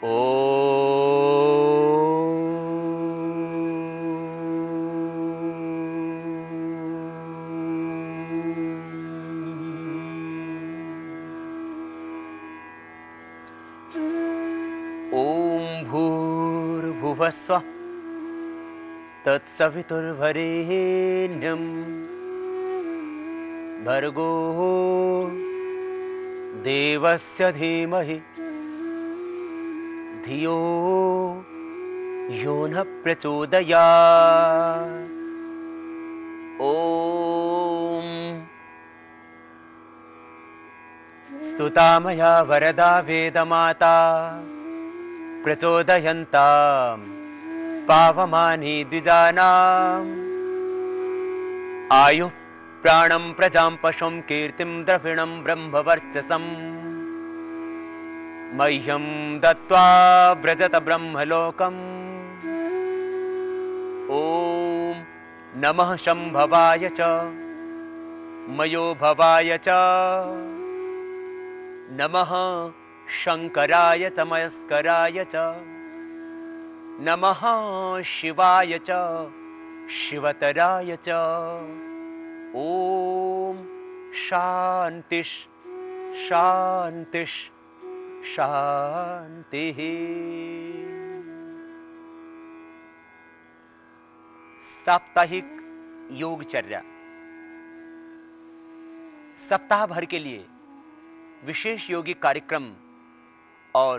ओ ओम भूर्भुवः स्वः तत्सवितुर्वरेण्यं भर्गो देवस्य धीमहि धियो यो नः प्रचोदयात्। ॐ स्तुता मया वरदा वेदमाता प्रचोदयन्तां पावमानि द्विजानाम् आयुः प्राणं प्रजां पशुं कीर्तिं द्रविणं ब्रह्मवर्चसम् मह्यं दत्त्वा व्रजत ब्रह्मलोकम्। ॐ नमः शम्भवाय च मयो भवाय च नमः शङ्कराय च मयस्कराय च नमः शिवाय च शिवतराय च। ॐ शान्तिः शान्तिः शान्तिः। साप्ताहिक योगचर्या सप्ताह भर के लिए विशेष योगिक कार्यक्रम, और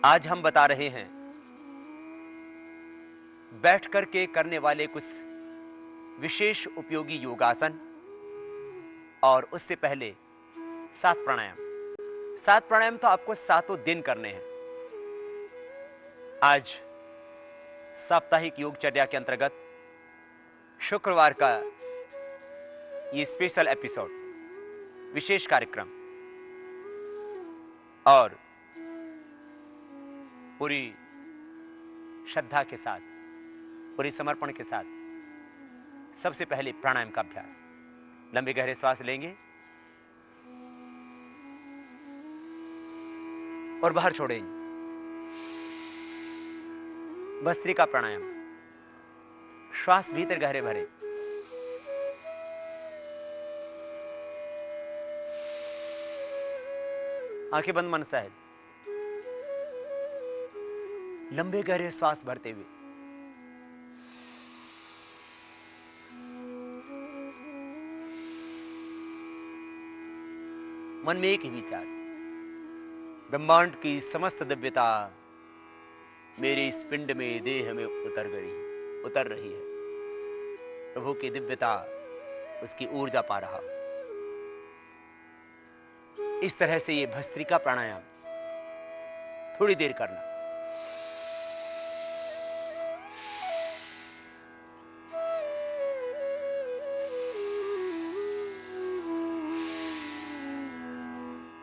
आज हम बता रहे हैं बैठ करके करने वाले कुछ विशेष उपयोगी योगासन, और उससे पहले 7 प्राणायाम। 7 प्राणायाम तो आपको 7 दिन करने हैं। आज साप्ताहिक योगचर्या के अंतर्गत शुक्रवार का ये स्पेशल एपिसोड, विशेष कार्यक्रम, और पूरी श्रद्धा के साथ, पूरी समर्पण के साथ सबसे पहले प्राणायाम का अभ्यास। लंबे गहरे श्वास लेंगे और बाहर छोड़ेंगे। भस्त्रिका प्राणायाम। श्वास भीतर गहरे भरे, आंखें बंद, मन सहज, लंबे गहरे श्वास भरते हुए मन में एक ही विचार, ब्रह्मांड की समस्त दिव्यता मेरे इस पिंड में, देह में उतर रही है। प्रभु की दिव्यता, उसकी ऊर्जा पा रहा। इस तरह से ये भस्त्रिका प्राणायाम थोड़ी देर करना।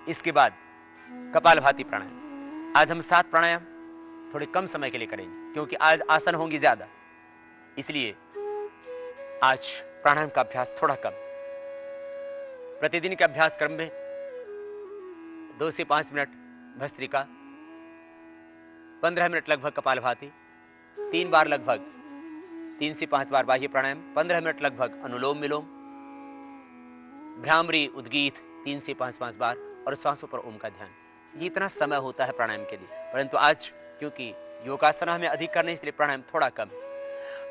इसके बाद कपालभाति प्राणायाम। आज हम 7 प्राणायाम थोड़े कम समय के लिए करेंगे, क्योंकि आज आसन होंगे ज्यादा, इसलिए आज प्राणायाम का अभ्यास थोड़ा कम। प्रतिदिन के अभ्यास क्रम में 2 से 5 मिनट भस्त्रिका, 15 मिनट लगभग कपालभाति, 3 बार लगभग 3 से 5 बार बाह्य प्राणायाम, 15 मिनट लगभग अनुलोम विलोम, भ्रामरी उद्गीत 3 से 5 बार, और श्वासों पर ओम का ध्यान। ये इतना समय होता है प्राणायाम के लिए, परंतु आज क्योंकि योगासन हमें अधिक करने, इसलिए प्राणायाम थोड़ा कम।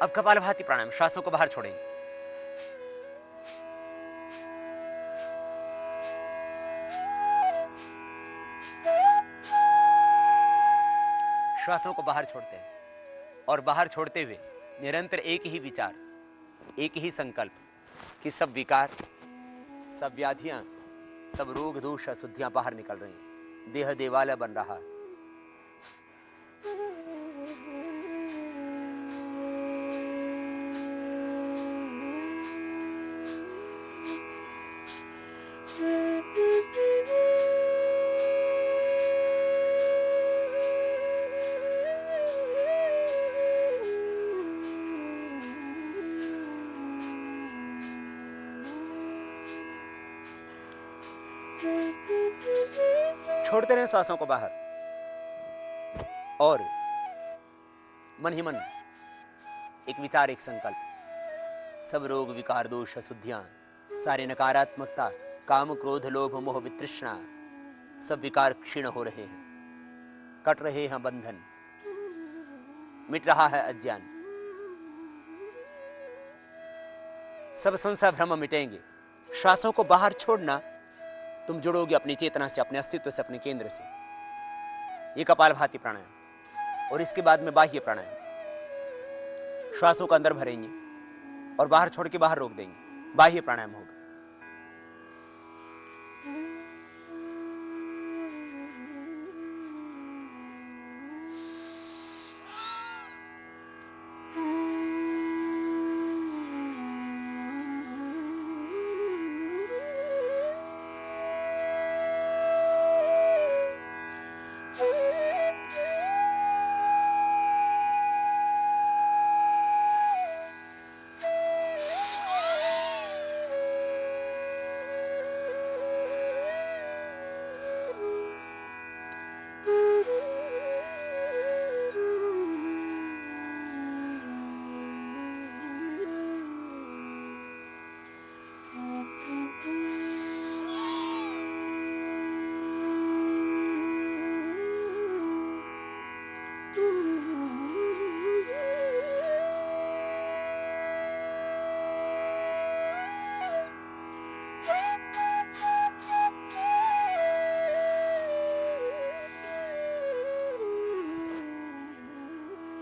अब कपालभाति प्राणायाम। श्वासों को बाहर छोड़ेंगे, श्वासों को बाहर छोड़ते हैं, और बाहर छोड़ते हुए निरंतर एक ही विचार, एक ही संकल्प कि सब विकार, सब व्याधियां, सब रोग दोष अशुद्धियां बाहर निकल रही हैं, देह देवालय बन रहा है। छोड़ते रहे श्वासों को बाहर। और मन ही मन एक विचार, एक संकल्प, सब रोग विकार दोष अशुद्धियां, सारी नकारात्मकता, काम क्रोध लोभ मोह वितृष्णा, सब विकार क्षीण हो रहे हैं, कट रहे हैं बंधन, मिट रहा है अज्ञान, सब संशय भ्रम मिटेंगे। श्वासों को बाहर छोड़ना, तुम जुड़ोगे अपनी चेतना से, अपने अस्तित्व से, अपने केंद्र से। ये कपालभाति प्राणायाम। और इसके बाद में बाह्य प्राणायाम। श्वासों को अंदर भरेंगे और बाहर छोड़ के बाहर रोक देंगे, बाह्य प्राणायाम होगा।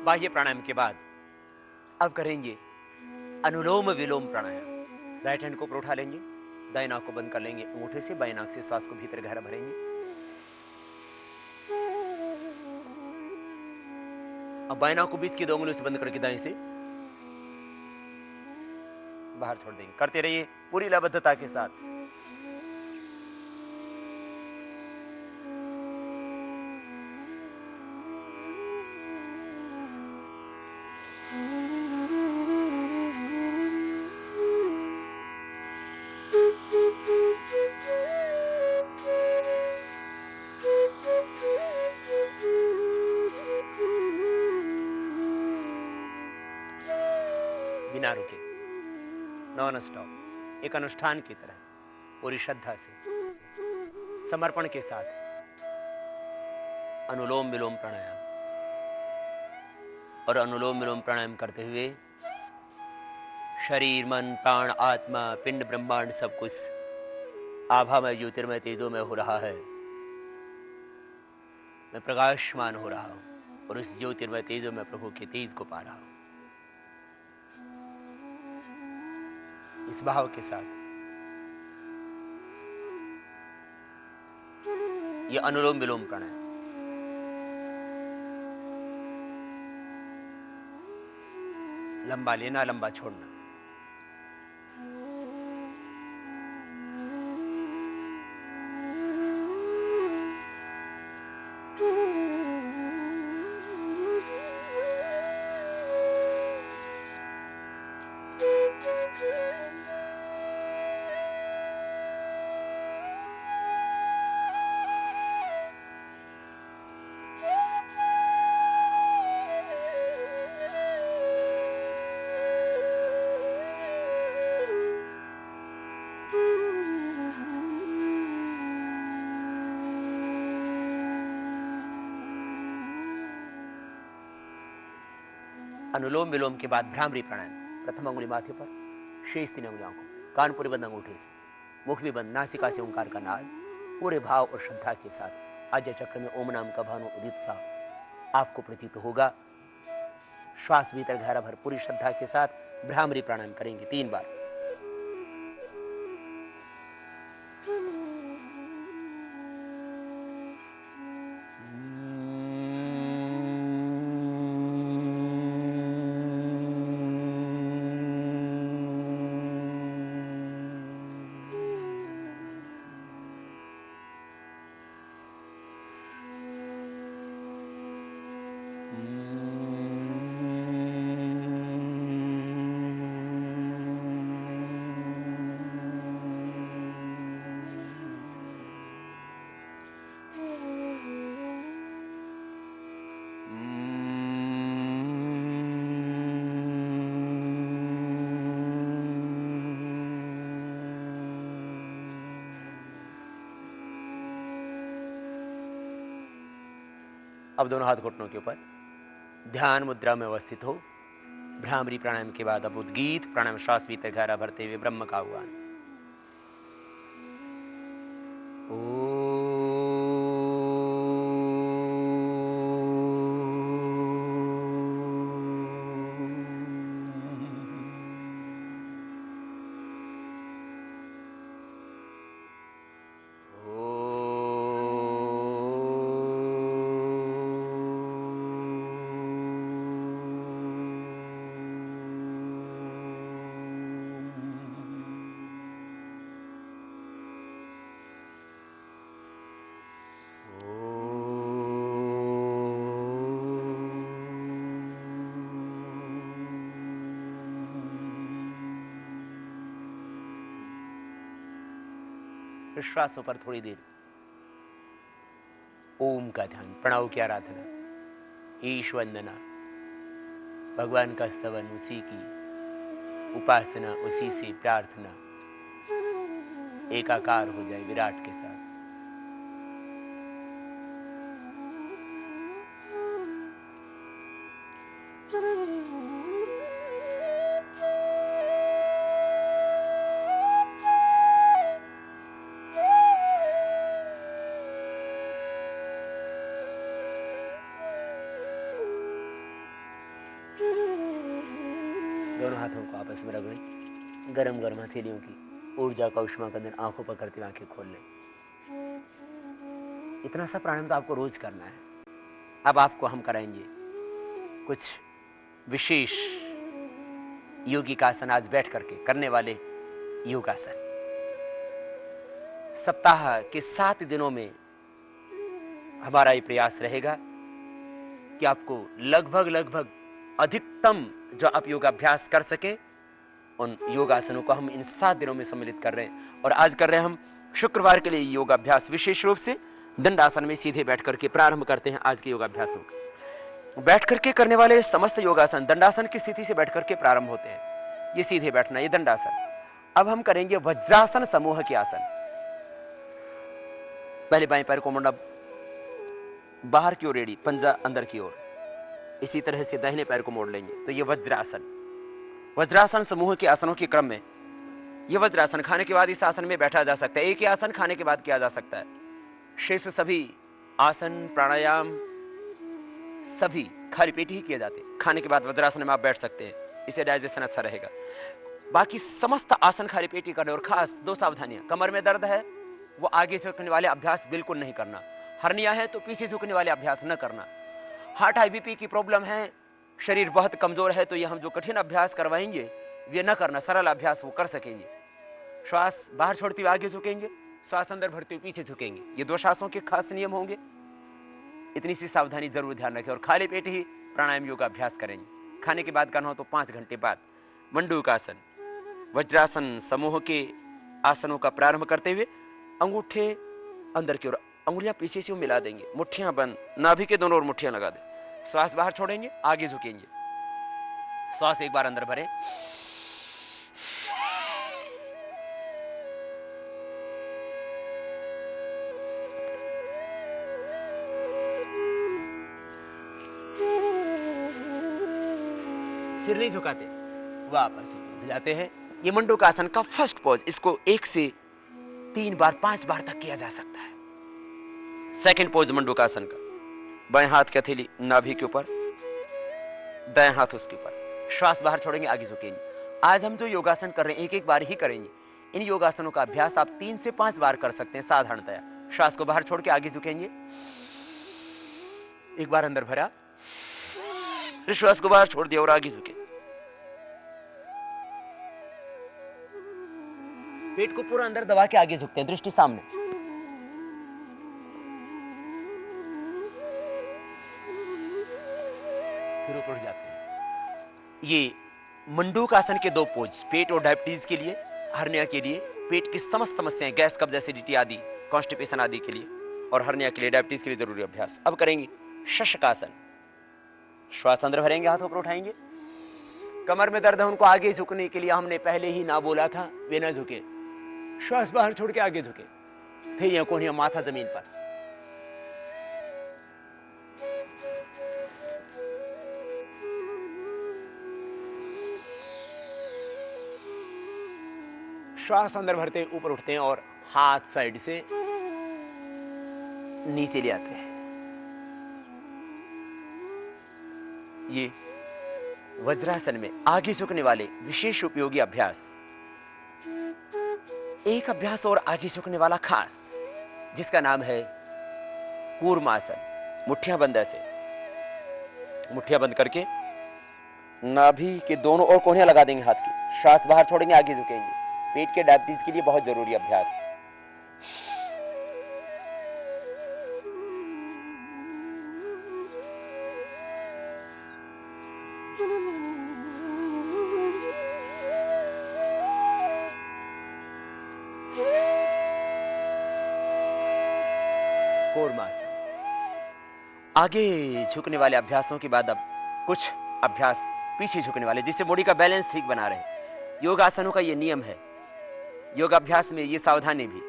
बाह्य प्राणायाम के बाद अब करेंगे अनुलोम विलोम प्राणायाम। राइट हैंड को ऊपर उठा लेंगे, दाएं नाक को बंद कर लेंगे अंगूठे से, बाएं नाक से सांस को भीतर गहरा भरेंगे। अब बाएं नाक को बीच की 2 उंगलियों से बंद करके दाएं से बाहर छोड़ देंगे। करते रहिए पूरी लयबद्धता के साथ। बिना रुके, नॉन स्टॉप, एक अनुष्ठान की तरह पूरी श्रद्धा से, समर्पण के साथ अनुलोम विलोम प्राणायाम। और अनुलोम विलोम प्राणायाम करते हुए शरीर, मन, प्राण, आत्मा, पिंड, ब्रह्मांड सब कुछ आभामय, ज्योतिर्मय, तेजोमय हो रहा है। मैं प्रकाशमान हो रहा हूं और उस ज्योतिर्मय तेजोमय प्रभु के तेज को पा रहा हूं। इस भाव के साथ ये अनुलोम विलोम प्राणायाम। लंबा लेना, लंबा छोड़ना। अनुलोम विलोम के बाद भ्रामरी प्राणायाम। प्रथम अंगुली माथे पर, शेष 3 अंगुलियों को, कान पूरे बंद अंगूठे से, मुख भी बंद, नासिका से ओंकार का नाद पूरे भाव और श्रद्धा के साथ आज्ञा चक्र में ओम नाम का भानु उदित सा आपको प्रतीत होगा। श्वास भीतर गहरा भर पूरी श्रद्धा के साथ भ्रामरी प्राणायाम करेंगे 3 बार। अब दोनों हाथ घुटनों के ऊपर ध्यान मुद्रा में अवस्थित हो। भ्रामरी प्राणायाम के बाद अब उद्गीत प्राणायाम, श्वास भीतर गहरा भरते हुए ब्रह्म का आह्वान। श्वासों पर थोड़ी देर ओम का ध्यान, प्रणव की आराधना, ईश वंदना, भगवान का स्तवन, उसी की उपासना, उसी से प्रार्थना एकाकार हो जाए विराट के साथ। दोनों हाथों को आपस में रगड़ें। गरम गरम हथेलियों की ऊर्जा का उष्मा का दिन आंखों पर करते हुए आंखें खोल लें। इतना सा प्राणायाम तो आपको रोज करना है। अब आपको हम कराएंगे कुछ विशेष योगिक आसन, आज बैठ करके करने वाले योगासन। सप्ताह के 7 दिनों में हमारा ये प्रयास रहेगा कि आपको लगभग अधिकतम जो आप योगाभ्यास कर सके, उन योगासनों को हम इन 7 दिनों में सम्मिलित कर रहे हैं। और आज कर रहे हैं हम शुक्रवार के लिए योगाभ्यास, विशेष रूप से दंडासन में सीधे बैठ करके प्रारंभ करते हैं आज के योगाभ्यासों का। बैठ करके करने वाले समस्त योगासन दंडासन की स्थिति से बैठ करके प्रारंभ होते हैं। ये सीधे बैठना, ये दंडासन। अब हम करेंगे वज्रासन समूह के आसन। पहले बाएं पैर को मोड़ना बाहर की ओर, रेडी, पंजा अंदर की ओर। इसी तरह से दाहिने पैर को मोड़ लेंगे तो ये वज्रासन। वज्रासन समूह के आसनों के क्रम में ये वज्रासन, खाने के बाद इस आसन में बैठा जा सकता है। एक ही आसन खाने के बाद किया जा सकता है। शेष सभी आसन प्राणायाम सभी खाली पेट ही किए जाते हैं। खाने के बाद वज्रासन में आप बैठ सकते हैं, इससे डाइजेशन अच्छा रहेगा। बाकी समस्त आसन खाली पेट ही करने। और खास 2 सावधानियां, कमर में दर्द है वो आगे झुकने वाले अभ्यास बिल्कुल नहीं करना। हर्निया है तो पीछे झुकने वाले अभ्यास न करना। हार्ट हाई बीपी की प्रॉब्लम है, शरीर बहुत कमजोर है, तो ये हम जो कठिन अभ्यास करवाएंगे वे न करना। सरल अभ्यास वो कर सकेंगे। श्वास बाहर छोड़ते हुए आगे झुकेंगे, श्वास अंदर भरते हुए पीछे झुकेंगे। ये 2 श्वासों के खास नियम होंगे। इतनी सी सावधानी जरूर ध्यान रखें। और खाली पेट ही प्राणायाम योगा अभ्यास करेंगे। खाने के बाद करना हो तो 5 घंटे बाद। मंडूकासन, वज्रासन समूह के आसनों का प्रारंभ करते हुए अंगूठे अंदर की ओर, अंगुलियां पीछे से मिला देंगे, मुट्ठियां बंद, नाभि के दोनों ओर मुट्ठियां लगा दें। श्वास बाहर छोड़ेंगे, आगे झुकेंगे। श्वास एक बार अंदर भरें, सिर नहीं झुकाते, वापस जाते हैं। ये मंडूकासन का फर्स्ट पोज, इसको 1 से 3 बार 5 बार तक किया जा सकता है। सेकंड पोज मंडूकासन का, बाएं हाथ की हथेली नाभि के ऊपर, दाएं हाथ उसके ऊपर। श्वास बाहर छोड़ेंगे, आगे झुकेंगे। आज हम जो योगासन कर रहे हैं एक बार ही करेंगे। इन योगासनों का अभ्यास आप 3 से 5 बार कर सकते हैं साधारणतया। श्वास को बाहर छोड़ के आगे झुकेंगे, एक बार अंदर भरा, फिर श्वास को बाहर छोड़ दिया और आगे झुके। पेट को पूरा अंदर दबा के आगे झुकते हैं, दृष्टि सामने। फिर ऊपर जाते हैं। ये मंडूकासन के 2 पोज, पेट और डायबिटीज के लिए, हर्निया के लिए, पेट की समस्त समस्याएं, गैस, कब्ज, एसिडिटी आदि, कॉन्स्टिपेशन आदि के लिए, और हर्निया के लिए, डायबिटीज के लिए जरूरी अभ्यास। अब करेंगे शशकासन। श्वास अंदर भरेंगे, हाथों पर उठाएंगे। कमर में दर्द है उनको आगे झुकने के लिए हमने पहले ही ना बोला था, वे ना झुके। श्वास बाहर छोड़ के आगे झुके, फिर कोहनियां, माथा जमीन पर। श्वास अंदर भरते हैं, ऊपर उठते हैं और हाथ साइड से नीचे ले आते हैं। ये वज्रासन में आगे झुकने वाले विशेष उपयोगी अभ्यास। एक अभ्यास और आगे झुकने वाला खास, जिसका नाम है कूर्मासन। मुट्ठियां बंद, ऐसे मुट्ठियां बंद करके नाभि के दोनों ओर कोहनियां लगा देंगे हाथ की, श्वास बाहर छोड़ेंगे, आगे झुकेंगे। पेट के डायबिटीज के लिए बहुत जरूरी अभ्यास। कूर्मासन। आगे झुकने वाले अभ्यासों के बाद अब कुछ अभ्यास पीछे झुकने वाले, जिससे बॉडी का बैलेंस ठीक बना रहे। योगासनों का ये नियम है, योगाभ्यास में ये सावधानी भी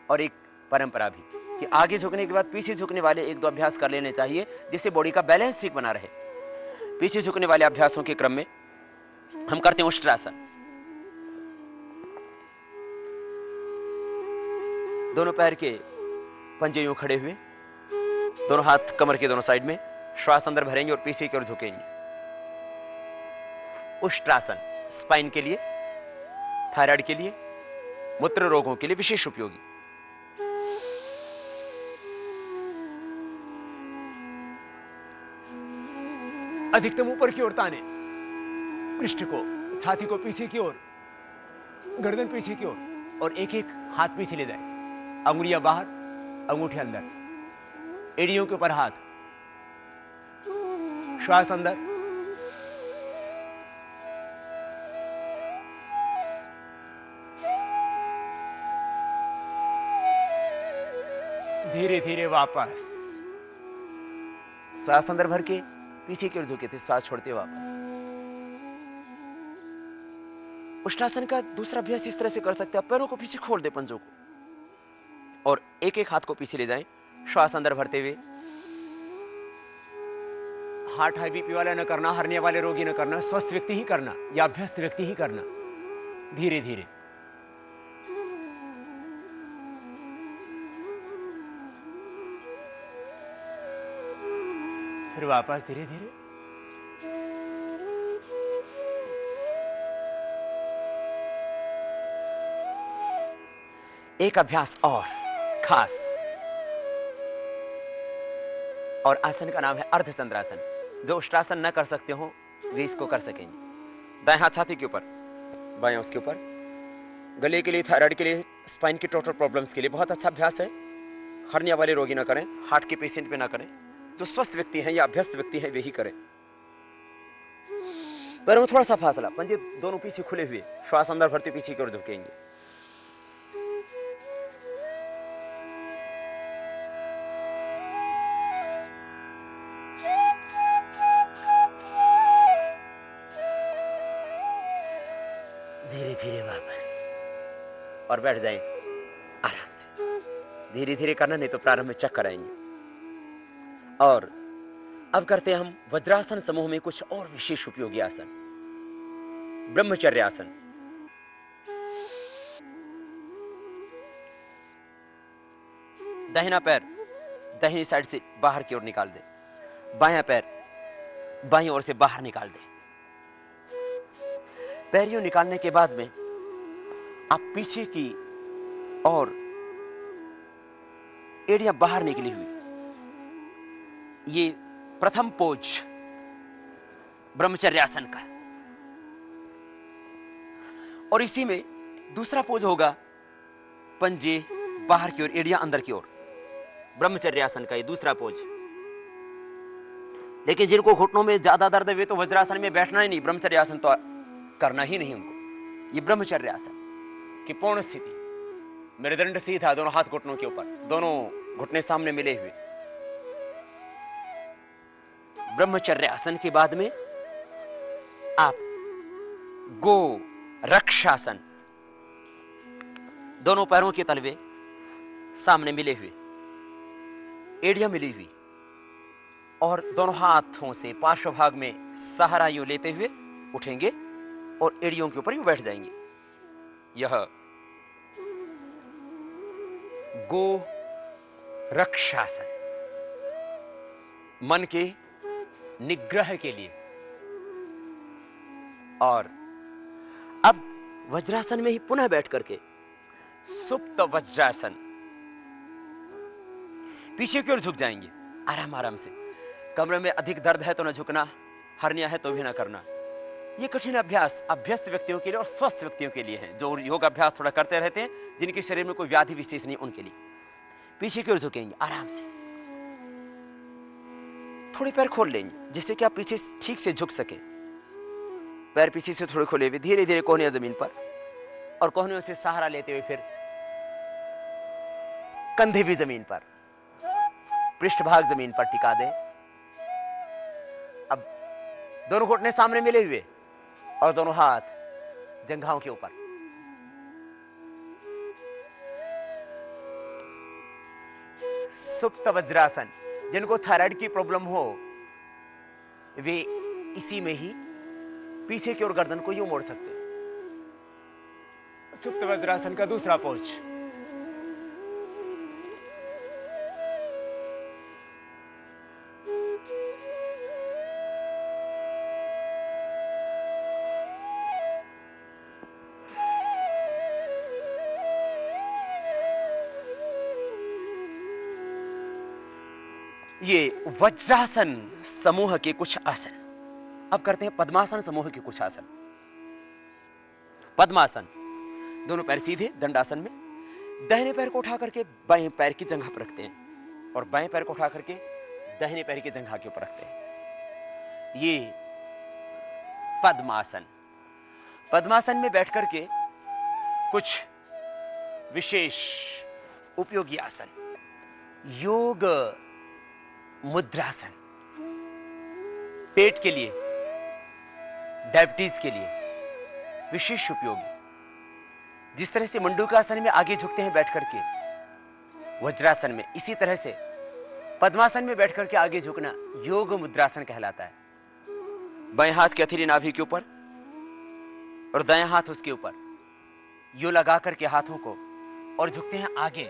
और एक परंपरा भी कि आगे झुकने के बाद पीछे झुकने वाले एक दो अभ्यास कर लेने चाहिए, जिससे बॉडी का बैलेंस ठीक बना रहे। पीछे झुकने वाले अभ्यासों के क्रम में हम करते हैं उष्ट्रासन। दोनों पैर के पंजे यूं खड़े हुए, दोनों हाथ कमर के दोनों साइड में, श्वास अंदर भरेंगे और पीछे की ओर झुकेंगे। उष्ट्रासन स्पाइन के लिए, थायराइड के लिए, मूत्र रोगों के लिए विशेष उपयोगी। अधिकतम ऊपर की ओर ताने, पृष्ठ को, छाती को पीछे की ओर, गर्दन पीछे की ओर, और एक एक हाथ पीछे ले जाए। अंगुलियां बाहर, अंगूठे अंदर, एड़ियों के ऊपर हाथ, श्वास अंदर, धीरे धीरे वापस। सांस अंदर भर के पीछे की ओर झुके थे, सांस छोड़ते वापस। उष्ट्रासन का दूसरा अभ्यास इस तरह से कर सकते हैं, पैरों को पीछे खोल दे, पंजों को, और एक एक हाथ को पीछे ले जाएं, श्वास अंदर भरते हुए। हार्ट हाई बीपी वाला न करना, हर्निया वाले रोगी न करना, स्वस्थ व्यक्ति ही करना या अभ्यस्त व्यक्ति ही करना। धीरे धीरे फिर वापस धीरे धीरे। एक अभ्यास और खास, और आसन का नाम है अर्धचंद्रासन। जो उष्ट्रासन न कर सकते हो वे इसको कर सकेंगे। दाएं हाथ छाती के ऊपर, बाएं उसके ऊपर। गले के लिए, थायराइड के लिए, स्पाइन की टोटल प्रॉब्लम्स के लिए बहुत अच्छा अभ्यास है। हर्निया वाले रोगी ना करें, हार्ट के पेशेंट पे ना करें, जो स्वस्थ व्यक्ति हैं या अभ्यस्त व्यक्ति हैं वे ही करें। पैरों में थोड़ा सा फासला, पंजे दोनों पीछे खुले हुए, श्वास अंदर भरते पीछे की ओर झुकेंगे। धीरे धीरे वापस, और बैठ जाएं आराम से। धीरे धीरे करना, नहीं तो प्रारंभ में चक्कर आएंगे। और अब करते हैं हम वज्रासन समूह में कुछ और विशेष उपयोगी आसन। ब्रह्मचर्य आसन। दाहिना पैर दाहिनी साइड से बाहर की ओर निकाल दे, बायां पैर बाईं ओर से बाहर निकाल दे। पैरियों निकालने के बाद में आप पीछे की और एड़ियां बाहर निकली हुई, ये प्रथम पोज ब्रह्मचर्य आसन का। और इसी में दूसरा पोज होगा पंजे बाहर की ओर, एड़ियां अंदर की ओर। ब्रह्मचर्य आसन का ये दूसरा पोज। लेकिन जिनको घुटनों में ज्यादा दर्द है वे तो वज्रासन में बैठना ही नहीं, ब्रह्मचर्य आसन तो करना ही नहीं उनको। ये ब्रह्मचर्य आसन की पूर्ण स्थिति, मेरुदंड सीधा, दोनों हाथ घुटनों के ऊपर, दोनों घुटने सामने मिले हुए। ब्रह्मचर्य आसन के बाद में आप गो रक्षासन, दोनों पैरों के तलवे सामने मिले हुए, एड़ियां मिली हुई, और दोनों हाथों से पार्श्व भाग में सहारा यूं लेते हुए उठेंगे और एड़ियों के ऊपर यूं बैठ जाएंगे। यह गो रक्षासन, मन के निग्रह के लिए। और अब वज्रासन में ही पुनः बैठ करके सुप्त वज्रासन, पीछे की ओर झुक जाएंगे आराम आराम से। कमरे में अधिक दर्द है तो न झुकना, हर्निया है तो भी ना करना। ये कठिन अभ्यास अभ्यस्त व्यक्तियों के लिए और स्वस्थ व्यक्तियों के लिए है, जो योग अभ्यास थोड़ा करते रहते हैं, जिनके शरीर में कोई व्याधि विशेष नहीं, उनके लिए। पीछे की ओर झुकेंगे आराम से, थोड़े पैर खोल लेंगे जिससे कि आप पीछे ठीक से झुक सके। पैर पीछे से थोड़े खोले हुए धीरे धीरे कोहनियां जमीन पर, और कोहनियों से सहारा लेते हुए फिर कंधे भी जमीन पर, पृष्ठभाग जमीन पर टिका दें। अब दोनों घुटने सामने मिले हुए और दोनों हाथ जंघाओं के ऊपर। सुप्त वज्रासन, जिनको थायराइड की प्रॉब्लम हो वे इसी में ही पीछे की ओर गर्दन को यूं मोड़ सकते हैं। सुप्त वज्रासन का दूसरा पोज। ये वज्रासन समूह के कुछ आसन। अब करते हैं पद्मासन समूह के कुछ आसन। पद्मासन, दोनों पैर सीधे दंडासन में, दाहिने पैर को उठा करके बाएं पैर की जंघा पर रखते हैं और बाएं पैर को उठा करके दाहिने पैर की जंघा के ऊपर रखते हैं। ये पद्मासन। पद्मासन में बैठ करके कुछ विशेष उपयोगी आसन। योग मुद्रासन, पेट के लिए, डायबिटीज के लिए विशेष उपयोगी। जिस तरह से मंडूकासन में आगे झुकते हैं बैठ करके वज्रासन में, इसी तरह से पद्मासन में बैठ करके आगे झुकना योग मुद्रासन कहलाता है। बाएं हाथ की हथेली नाभि के ऊपर और दायां हाथ उसके ऊपर यूं लगा करके हाथों को और झुकते हैं आगे,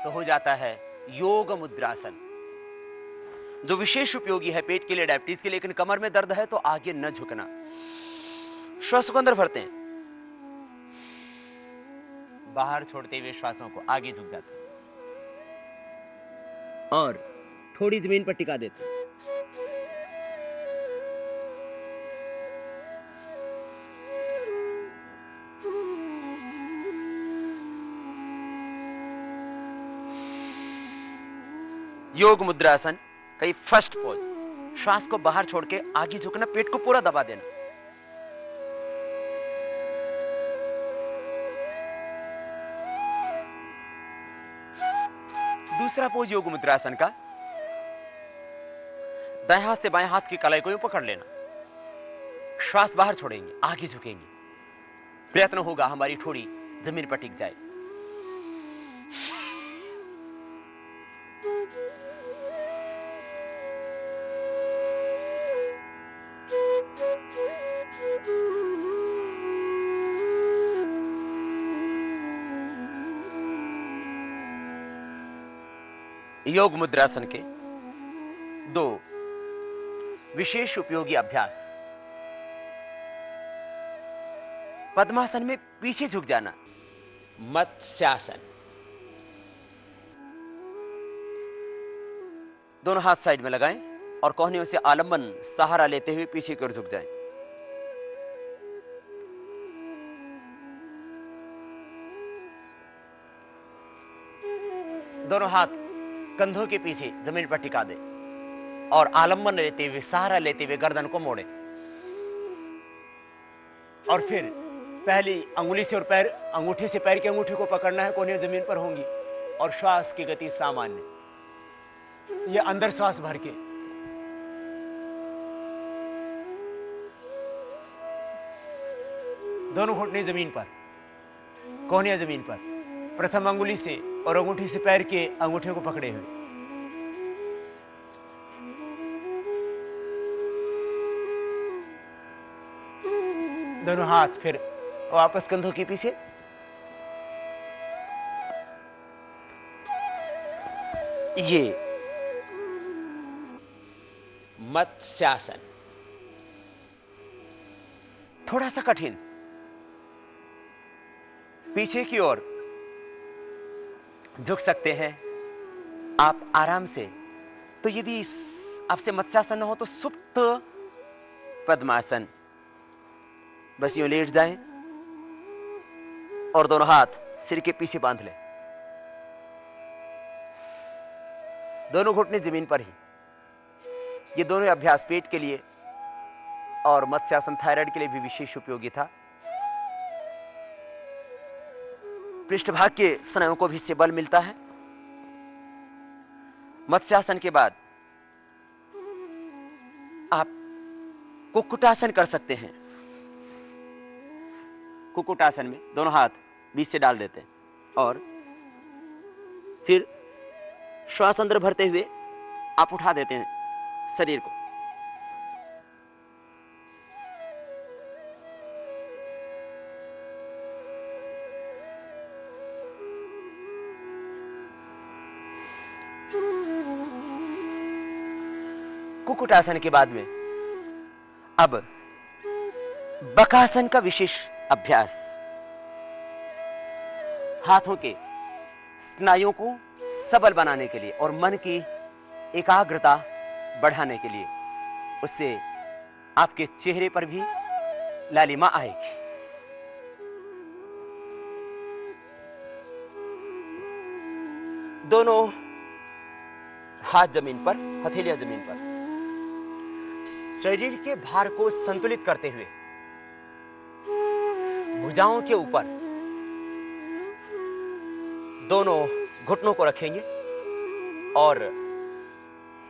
तो हो जाता है योग मुद्रासन, जो विशेष उपयोगी है पेट के लिए, डायबिटीज के लिए। लेकिन कमर में दर्द है तो आगे न झुकना। श्वास को अंदर भरते हैं, बाहर छोड़ते हुए श्वासों को आगे झुक जाते हैं और थोड़ी जमीन पर टिका देते हैं। योग मुद्रासन का फर्स्ट पोज, श्वास को बाहर छोड़ के आगे झुकना, पेट को पूरा दबा देना। दूसरा पोज योग मुद्रासन का, दाएं हाथ से बाएं हाथ की कलाई को यूं पकड़ लेना, श्वास बाहर छोड़ेंगे, आगे झुकेंगे, प्रयत्न होगा हमारी ठोड़ी जमीन पर टिक जाए। योग मुद्रासन के दो विशेष उपयोगी अभ्यास। पद्मासन में पीछे झुक जाना, मत्स्यासन। दोनों हाथ साइड में लगाएं और कोहनियों से आलंबन सहारा लेते हुए पीछे की ओर झुक जाएं। दोनों हाथ कंधों के पीछे जमीन पर टिका दे और आलंबन लेते हुए, सहारा लेते हुए गर्दन को मोड़े। और फिर पहली अंगुली से और पैर, अंगूठे से पैर के अंगूठे को पकड़ना है, कोहनियां जमीन पर होंगी और श्वास की गति सामान्य। ये अंदर श्वास भर के, दोनों घुटने जमीन पर, कोहनियां जमीन पर, प्रथम अंगुली से और अंगूठी से पैर के अंगूठे को पकड़े हुए। दोनों हाथ फिर वापस कंधों के पीछे ये मत्स्यासन थोड़ा सा कठिन, पीछे की ओर झुक सकते हैं आप आराम से। तो यदि आपसे मत्स्यासन न हो तो सुप्त पद्मासन, बस यूं लेट जाएं और दोनों हाथ सिर के पीछे बांध लें, दोनों घुटने जमीन पर ही। ये दोनों अभ्यास पेट के लिए और मत्स्यासन थायराइड के लिए भी विशेष उपयोगी था। पृष्ठभाग के स्नायुओं को भी इससे बल मिलता है। मत्स्यासन के बाद आप कुक्कुटासन कर सकते हैं। कुक्कुटासन में दोनों हाथ बीच से डाल देते हैं और फिर श्वास अंदर भरते हुए आप उठा देते हैं शरीर को। कुक्कुटासन के बाद में अब बकासन का विशेष अभ्यास, हाथों के स्नायुओं को सबल बनाने के लिए और मन की एकाग्रता बढ़ाने के लिए। उससे आपके चेहरे पर भी लालिमा आएगी। दोनों हाथ जमीन पर, हथेलियां जमीन पर, शरीर के भार को संतुलित करते हुए भुजाओं के ऊपर दोनों घुटनों को रखेंगे और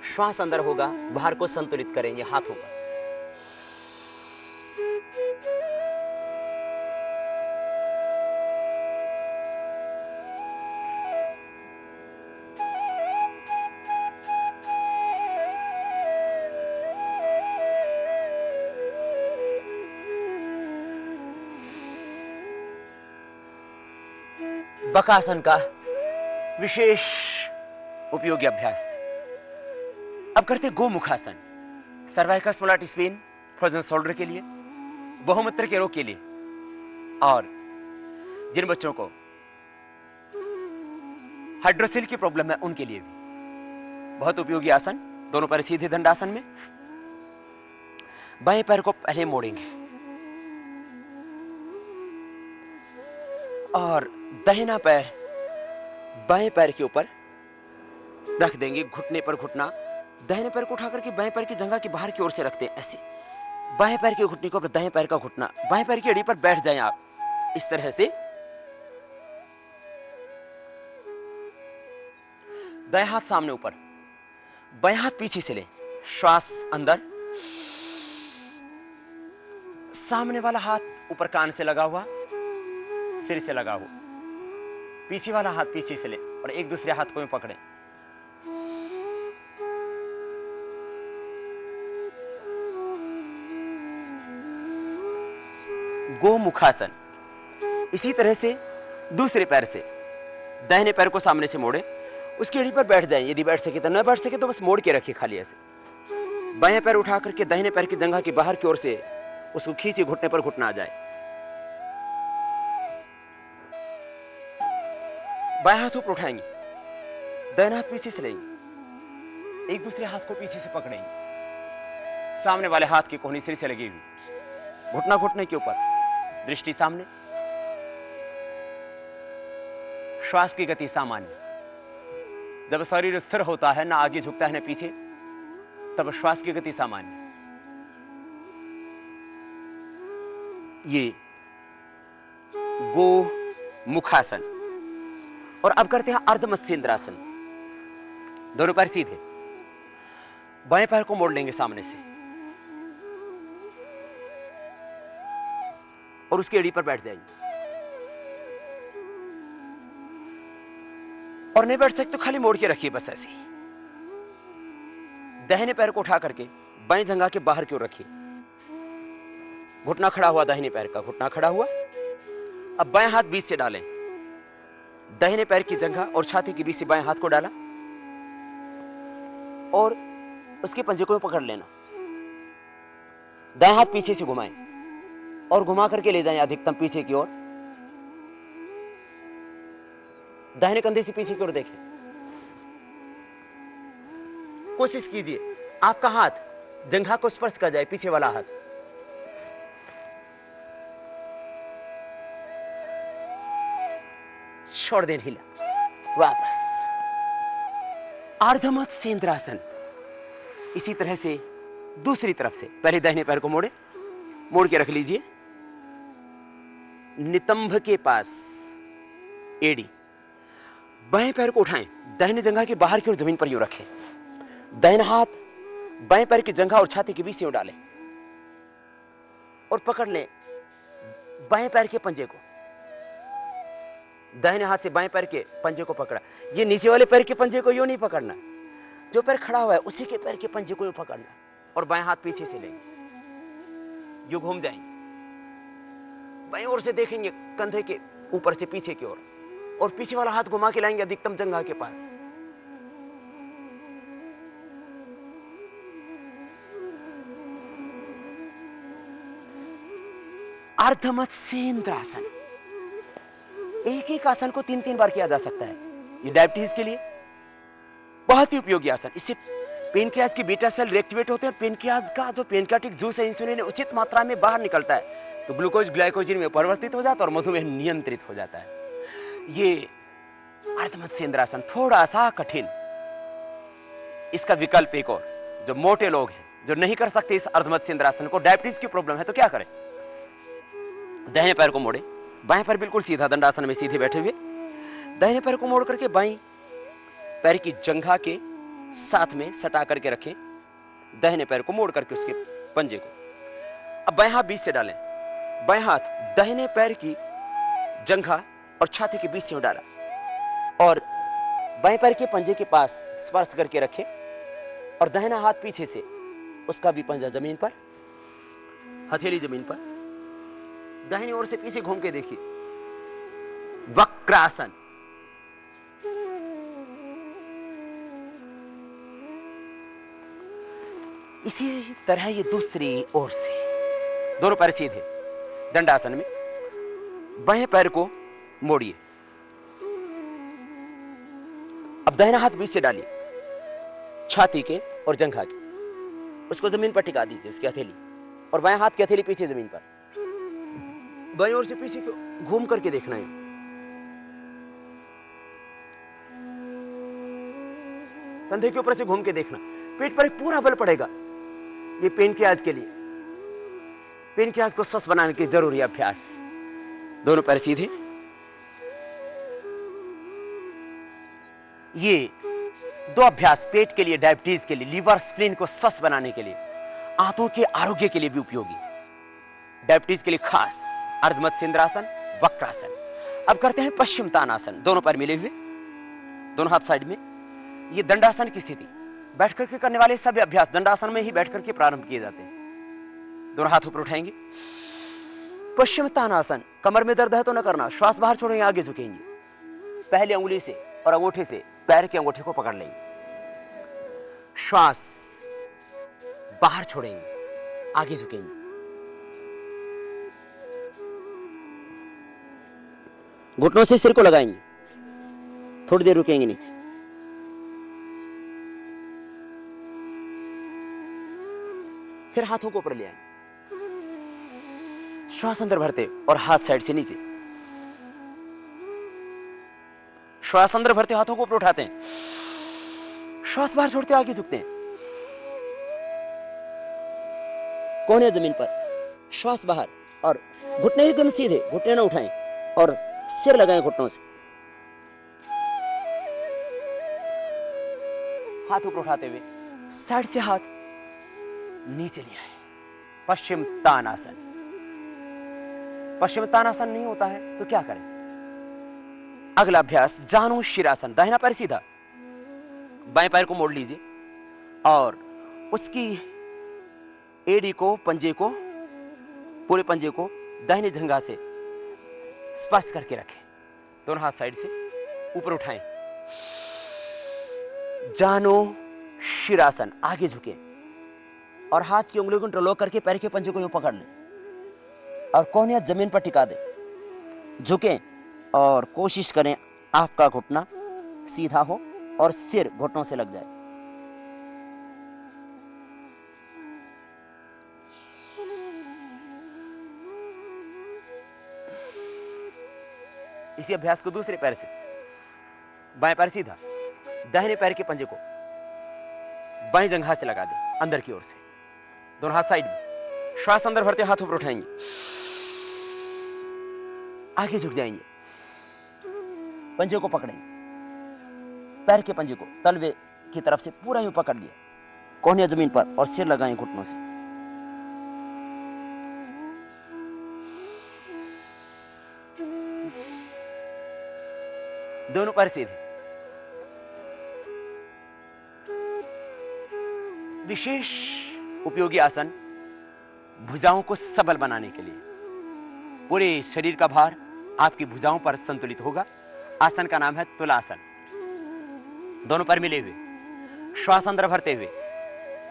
श्वास अंदर होगा, भार को संतुलित करेंगे हाथों का। बकासन का विशेष उपयोगी अभ्यास। अब करते gomukhasana, cervical spondylitis pain, frozen shoulder के लिए, बहुमूत्र के रोग के लिए और जिन बच्चों को हाइड्रोसिल की प्रॉब्लम है उनके लिए भी बहुत उपयोगी आसन। दोनों पैर सीधे दंडासन में, बाएं पैर को पहले मोड़ेंगे और दाहिना पैर बाएं पैर के ऊपर रख देंगे, घुटने पर घुटना। दाहिने पैर को उठाकर के बाएं पैर की जंघा के बाहर की ओर से रखते हैं ऐसे। बाएं पैर के घुटने को दाएं पैर का घुटना, बाएं पैर की एड़ी पर बैठ जाएं आप इस तरह से। दाएं हाथ सामने ऊपर, बाएं हाथ पीछे से लें, श्वास अंदर, सामने वाला हाथ ऊपर कान से लगा हुआ, सिर से लगा हुआ, पीछे वाला हाथ पीछे से ले और एक दूसरे हाथ को पकड़ें। गोमुखासन। इसी तरह से दूसरे पैर से दाहिने पैर को सामने से मोड़े, उसकी एड़ी पर बैठ जाए। यदि बैठ सके तो, न बैठ सके तो बस मोड़ के रखिए खाली ऐसे। बाएं पैर उठा करके दाहिने पैर की जंघा के बाहर की ओर से उसको खींचे, घुटने पर घुटना आ जाए। बाएं हाथ ऊपर उठाएंगे, दाहिना हाथ पीछे से लेंगे, एक दूसरे हाथ को पीछे से पकड़ेंगे, सामने वाले हाथ की कोहनी सिर से लगी हुई, घुटना घुटने के ऊपर, दृष्टि सामने, श्वास की गति सामान्य। जब शरीर स्थिर होता है, ना आगे झुकता है ना पीछे, तब श्वास की गति सामान्य। ये गोमुखासन। और अब करते हैं अर्ध मत्स्येंद्रासन। दोनों पैर सीधे, बाएं पैर को मोड़ लेंगे सामने से और उसकी एड़ी पर बैठ जाएंगे। और नहीं बैठ सकते तो खाली मोड़ के रखिए बस ऐसे ही। दाहिने पैर को उठा करके बाएं जंघा के बाहर की ओर रखिए, घुटना खड़ा हुआ, दाहिने पैर का घुटना खड़ा हुआ। अब बाएं हाथ बीच से डालें, दाहिने पैर की जंघा और छाती के बीच से बाएं हाथ को डाला, और उसके पंजे को पकड़ लेना। दाएं हाथ पीछे से घुमाएं और घुमा करके ले जाएं अधिकतम पीछे की ओर। दाहिने कंधे से पीछे की ओर देखें। कोशिश कीजिए आपका हाथ जंघा को स्पर्श कर जाए, पीछे वाला हाथ। छोड़ दें ढीला, वापस अर्धमत सेंद्रासन। इसी तरह से दूसरी तरफ से पहले दाहिने पैर को मोड़े, मोड़ के रख लीजिए नितंब के पास एड़ी। बाएं पैर को उठाएं, दाहिने जंघा के बाहर की ओर जमीन पर यूं रखें। दाहिना हाथ बाएं पैर की जंघा और छाती के बीच यूं डालें और पकड़ लें बाएं पैर के पंजे को। दाहिने हाथ से बाएं पैर के पंजे को पकड़ा। ये नीचे वाले पैर के पंजे को यूं नहीं पकड़ना, जो पैर खड़ा हुआ है उसी के पैर के पंजे को यूं पकड़ना और बाएं हाथ पीछे से लेंगे, यूं घूम जाएंगे, बाएं ओर से देखेंगे कंधे के ऊपर से पीछे की ओर और पीछे वाला हाथ घुमा के लाएंगे अधिकतम जंघा के पास। अर्धमत सेंद्रासन। एक एक आसन को 3-3 बार किया जा सकता है। ये डायबिटीज के लिए बहुत ही उपयोगी आसन। इससे पेनक्रियाज की बीटा सेल रिएक्टिवेट होते हैं और पेनक्रियाज का जो पेनक्रियाटिक जूस है इंसुलिन उचित मात्रा में बाहर निकलता है, तो ग्लूकोज ग्लाइकोजन में परिवर्तित हो जाता है और मधुमेह नियंत्रित हो जाता है। ये अर्धमत सेंद्रासन थोड़ा सा कठिन। इसका विकल्प एक और, जो मोटे लोग हैं जो नहीं कर सकते इस अर्धमत सेंद्रासन को, डायबिटीज की प्रॉब्लम है, तो क्या करें? दाहिने पैर को मोड़े, बाएं पैर बिल्कुल सीधा दंडासन में सीधे बैठे हुए, दाहिने पैर को मोड़ करके बाएं पैर की जंघा के साथ में सटा करके रखें, दाहिने पैर को मोड़ करके उसके पंजे को। अब बाएं हाथ बीच से डालें, बाएं हाथ दाहिने पैर की जंघा और छाती के बीच से डाला और बाएं पैर के पंजे के पास स्पर्श करके रखें और दाहिना हाथ पीछे से उसका भी पंजा जमीन पर, हथेली जमीन पर, दाहिनी ओर से पीछे घूम के देखिए, वक्रासन। इसी तरह ये दूसरी ओर से, दोनों पैर सीधे दंडासन में, बाएं पैर को मोड़िए। अब दाहिना हाथ बीच से डालिए छाती के और जंघा के, उसको जमीन पर टिका दीजिए उसकी हथेली, और बाएं हाथ की हथेली पीछे जमीन पर, बाएं ओर से पीछे घूम करके देखना है। कंधे के ऊपर से घूम के देखना। पेट पर एक पूरा बल पड़ेगा। ये पेनक्रियाज के लिए, पेनक्रियाज को स्वस्थ बनाने के जरूरी अभ्यास। दोनों पैर सीधे। ये दो अभ्यास पेट के लिए, डायबिटीज के लिए, लीवर स्प्लीन को स्वस्थ बनाने के लिए, आंतों के आरोग्य के लिए भी उपयोगी। डायबिटीज के लिए खास अर्धमत सेंद्रासन, वक्रासन। अब करते हैं पश्चिम तानासन। दोनों पैर मिले हुए, दोनों हाथ साइड में। ये दंडासन की स्थिति, बैठ करके करने वाले सभी अभ्यास दंडासन में ही बैठ करके प्रारंभ किए जाते हैं। दोनों हाथ ऊपर उठाएंगे। पश्चिम तानासन। कमर में दर्द है तो न करना, श्वास बाहर छोड़ेंगे, आगे झुकेंगे। पहले अंगुली से और अंगूठे से पैर के अंगूठे को पकड़ लेंगे, श्वास बाहर छोड़ेंगे, आगे झुकेंगे। घुटनों से सिर को लगाएंगे, थोड़ी देर रुकेंगे नीचे। फिर हाथों को ऊपर ले आएंगे, श्वास अंदर भरते और हाथ साइड से नीचे, श्वास अंदर भरते हाथों को ऊपर उठाते हैं, श्वास बाहर छोड़ते आगे झुकते हैं। कोहनी जमीन पर, श्वास बाहर और घुटने एकदम सीधे, घुटने ना उठाएं और सिर लगाएं घुटनों से। हाथ ऊपर उठाते हुए साइड से हाथ नीचे ले आए। पश्चिम तानासन। पश्चिम तानासन नहीं होता है तो क्या करें? अगला अभ्यास जानु शिरासन। दाहिना पैर सीधा, बाएं पैर को मोड़ लीजिए और उसकी एड़ी को, पंजे को, पूरे पंजे को दाहिने जंघा से स्पर्श करके रखें। दोनों हाथ साइड से ऊपर उठाएं। जानो शिरासन, आगे झुके और हाथ की उंगलियों को इंटरलॉक करके पैर के पंजे को यूं पकड़ लें और कोहनियां जमीन पर टिका दें। झुकें और कोशिश करें आपका घुटना सीधा हो और सिर घुटनों से लग जाए। इसी अभ्यास को दूसरे पैर से, बाएं पैर सीधा, दाहिने पैर के पंजे को बाएं जंघा से लगा दें अंदर की ओर से, दोनों हाथ साइड में। श्वास अंदर भरते हाथ ऊपर उठाएंगे, आगे झुक जाएंगे, पंजे को पकड़ेंगे, पैर के पंजे को तलवे की तरफ से पूरा यूं पकड़ लिया, कोहनियां जमीन पर और सिर लगाएं घुटनों से। दोनों पैर सीधे। विशेष उपयोगी आसन भुजाओं को सबल बनाने के लिए। पूरे शरीर का भार आपकी भुजाओं पर संतुलित होगा। आसन का नाम है तुलासन। दोनों पैर मिले हुए, श्वास अंदर भरते हुए,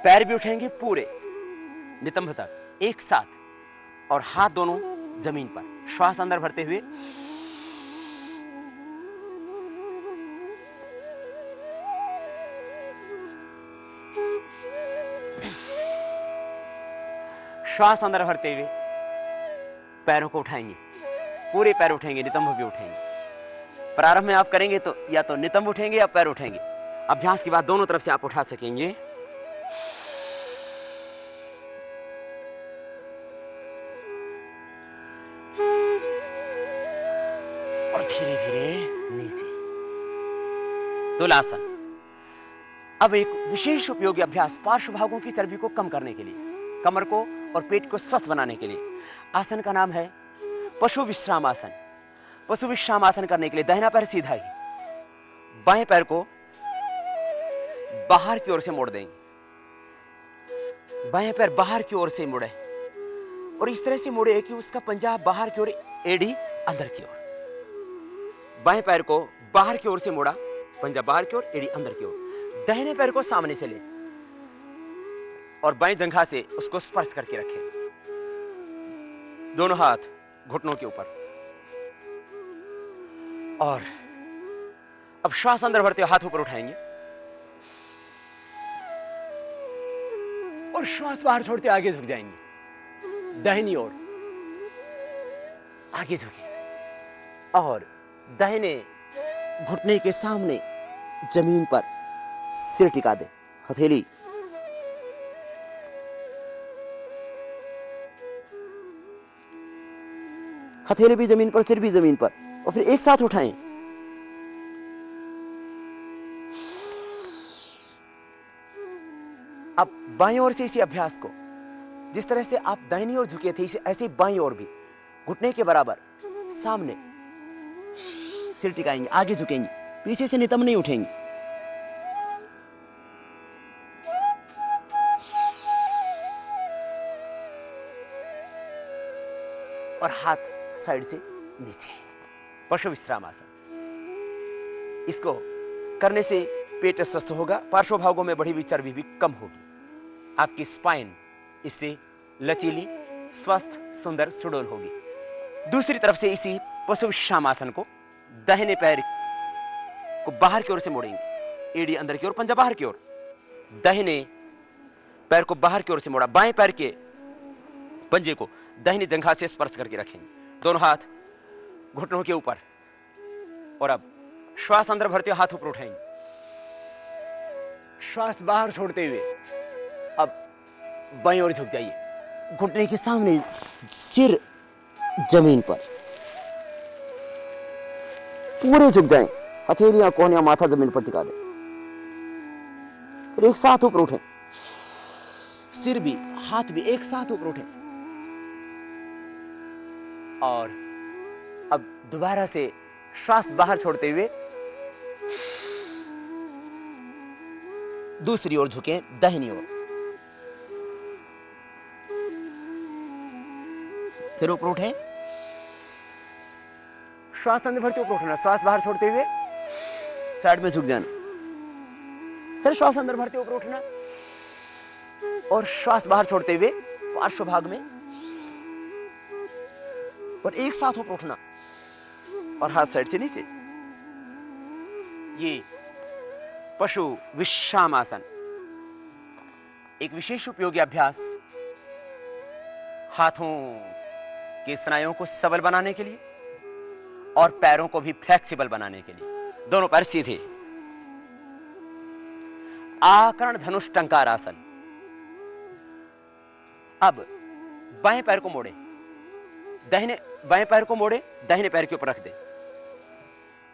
पैर भी उठेंगे पूरे नितंब तक एक साथ और हाथ दोनों जमीन पर। श्वास अंदर भरते हुए, श्वास अंदर भरते हुए पैरों को उठाएंगे, पूरे पैर उठेंगे, नितंब भी उठेंगे। प्रारंभ में आप करेंगे तो या तो नितंब उठेंगे या पैर उठेंगे। अभ्यास के बाद दोनों तरफ से आप उठा सकेंगे। और धीरे धीरे नीचे। तुलासन। अब एक विशेष उपयोगी अभ्यास पार्श्व भागों की चर्बी को कम करने के लिए, कमर को और पेट को स्वस्थ बनाने के लिए। आसन का नाम है पशु विश्राम आसन। पशु विश्राम आसन करने के लिए दाहिना पैर सीधा ही, बाएं पैर को बाहर की ओर से मोड़ देंगे। बाएं पैर बाहर की ओर से मुड़े और इस तरह से मुड़े कि उसका पंजा बाहर की ओर, एड़ी अंदर की ओर। बाएं पैर को बाहर की ओर से मोड़ा, पंजा बाहर की ओर, एड़ी अंदर की ओर। दाहिने पैर को सामने से ले और बाएं जंघा से उसको स्पर्श करके रखें। दोनों हाथ घुटनों के ऊपर। और अब श्वास अंदर भरते हुए हाथ ऊपर उठाएंगे और श्वास बाहर छोड़ते आगे झुक जाएंगे, दाहिनी ओर आगे झुके और दाहिने घुटने के सामने जमीन पर सिर टिका दे, हथेली हथेली भी जमीन पर, सिर भी जमीन पर, और फिर एक साथ उठाएं। अब बाईं ओर से इसी अभ्यास को, जिस तरह से आप दाहिनी ओर झुके थे, इसे ऐसे बाईं ओर भी घुटने के बराबर सामने सिर टिकाएंगे, आगे झुकेंगे, पीछे से नितंब नहीं उठेंगे। और हाथ साइड से नीचे। पशु विश्राम आसन। इसको करने से पेट स्वस्थ होगा, पार्श्व भागों में बढ़ी हुई चर्बी भी कम होगी, आपकी स्पाइन इससे लचीली, स्वस्थ, सुंदर, सुडौल होगी। दूसरी तरफ से इसी पशु विश्राम आसन को दाहिने पैर को बाहर की ओर से मोड़ेंगे, एड़ी अंदर की ओर, पंजा बाहर की ओर। दाहिने पैर को बाहर की ओर से मोड़ा, बाएं पैर के पंजे को दाहिनी जंघा से स्पर्श करके रखेंगे, दोनों हाथ घुटनों के ऊपर। और अब श्वास अंदर भरते हुए हाथ ऊपर उठाएंगे, श्वास बाहर छोड़ते हुए अब बाईं ओर झुक जाइए, घुटने के सामने, सिर जमीन पर, पूरे झुक जाएं, हथेलियां, कोहनियां, माथा जमीन पर टिका दें। फिर एक साथ ऊपर उठें, सिर भी, हाथ भी एक साथ ऊपर उठें। और अब दोबारा से श्वास बाहर छोड़ते हुए दूसरी ओर झुकें, दाहिनी ओर। फिर ऊपर उठें, श्वास अंदर भरते ऊपर उठना, श्वास बाहर छोड़ते हुए साइड में झुक जाना। फिर श्वास अंदर भरते ऊपर उठना और श्वास बाहर छोड़ते हुए पार्श्व भाग में, और एक साथ ऊपर उठना और हाथ साइड से नीचे। ये पशु विश्राम आसन एक विशेष उपयोगी अभ्यास हाथों के स्नायुओं को सबल बनाने के लिए और पैरों को भी फ्लेक्सिबल बनाने के लिए। दोनों पैर सीधे। आकर्ण धनुष टंकार आसन। अब बाएं पैर को मोड़े, बाएं पैर को मोड़े, दाहिने पैर के ऊपर रख दे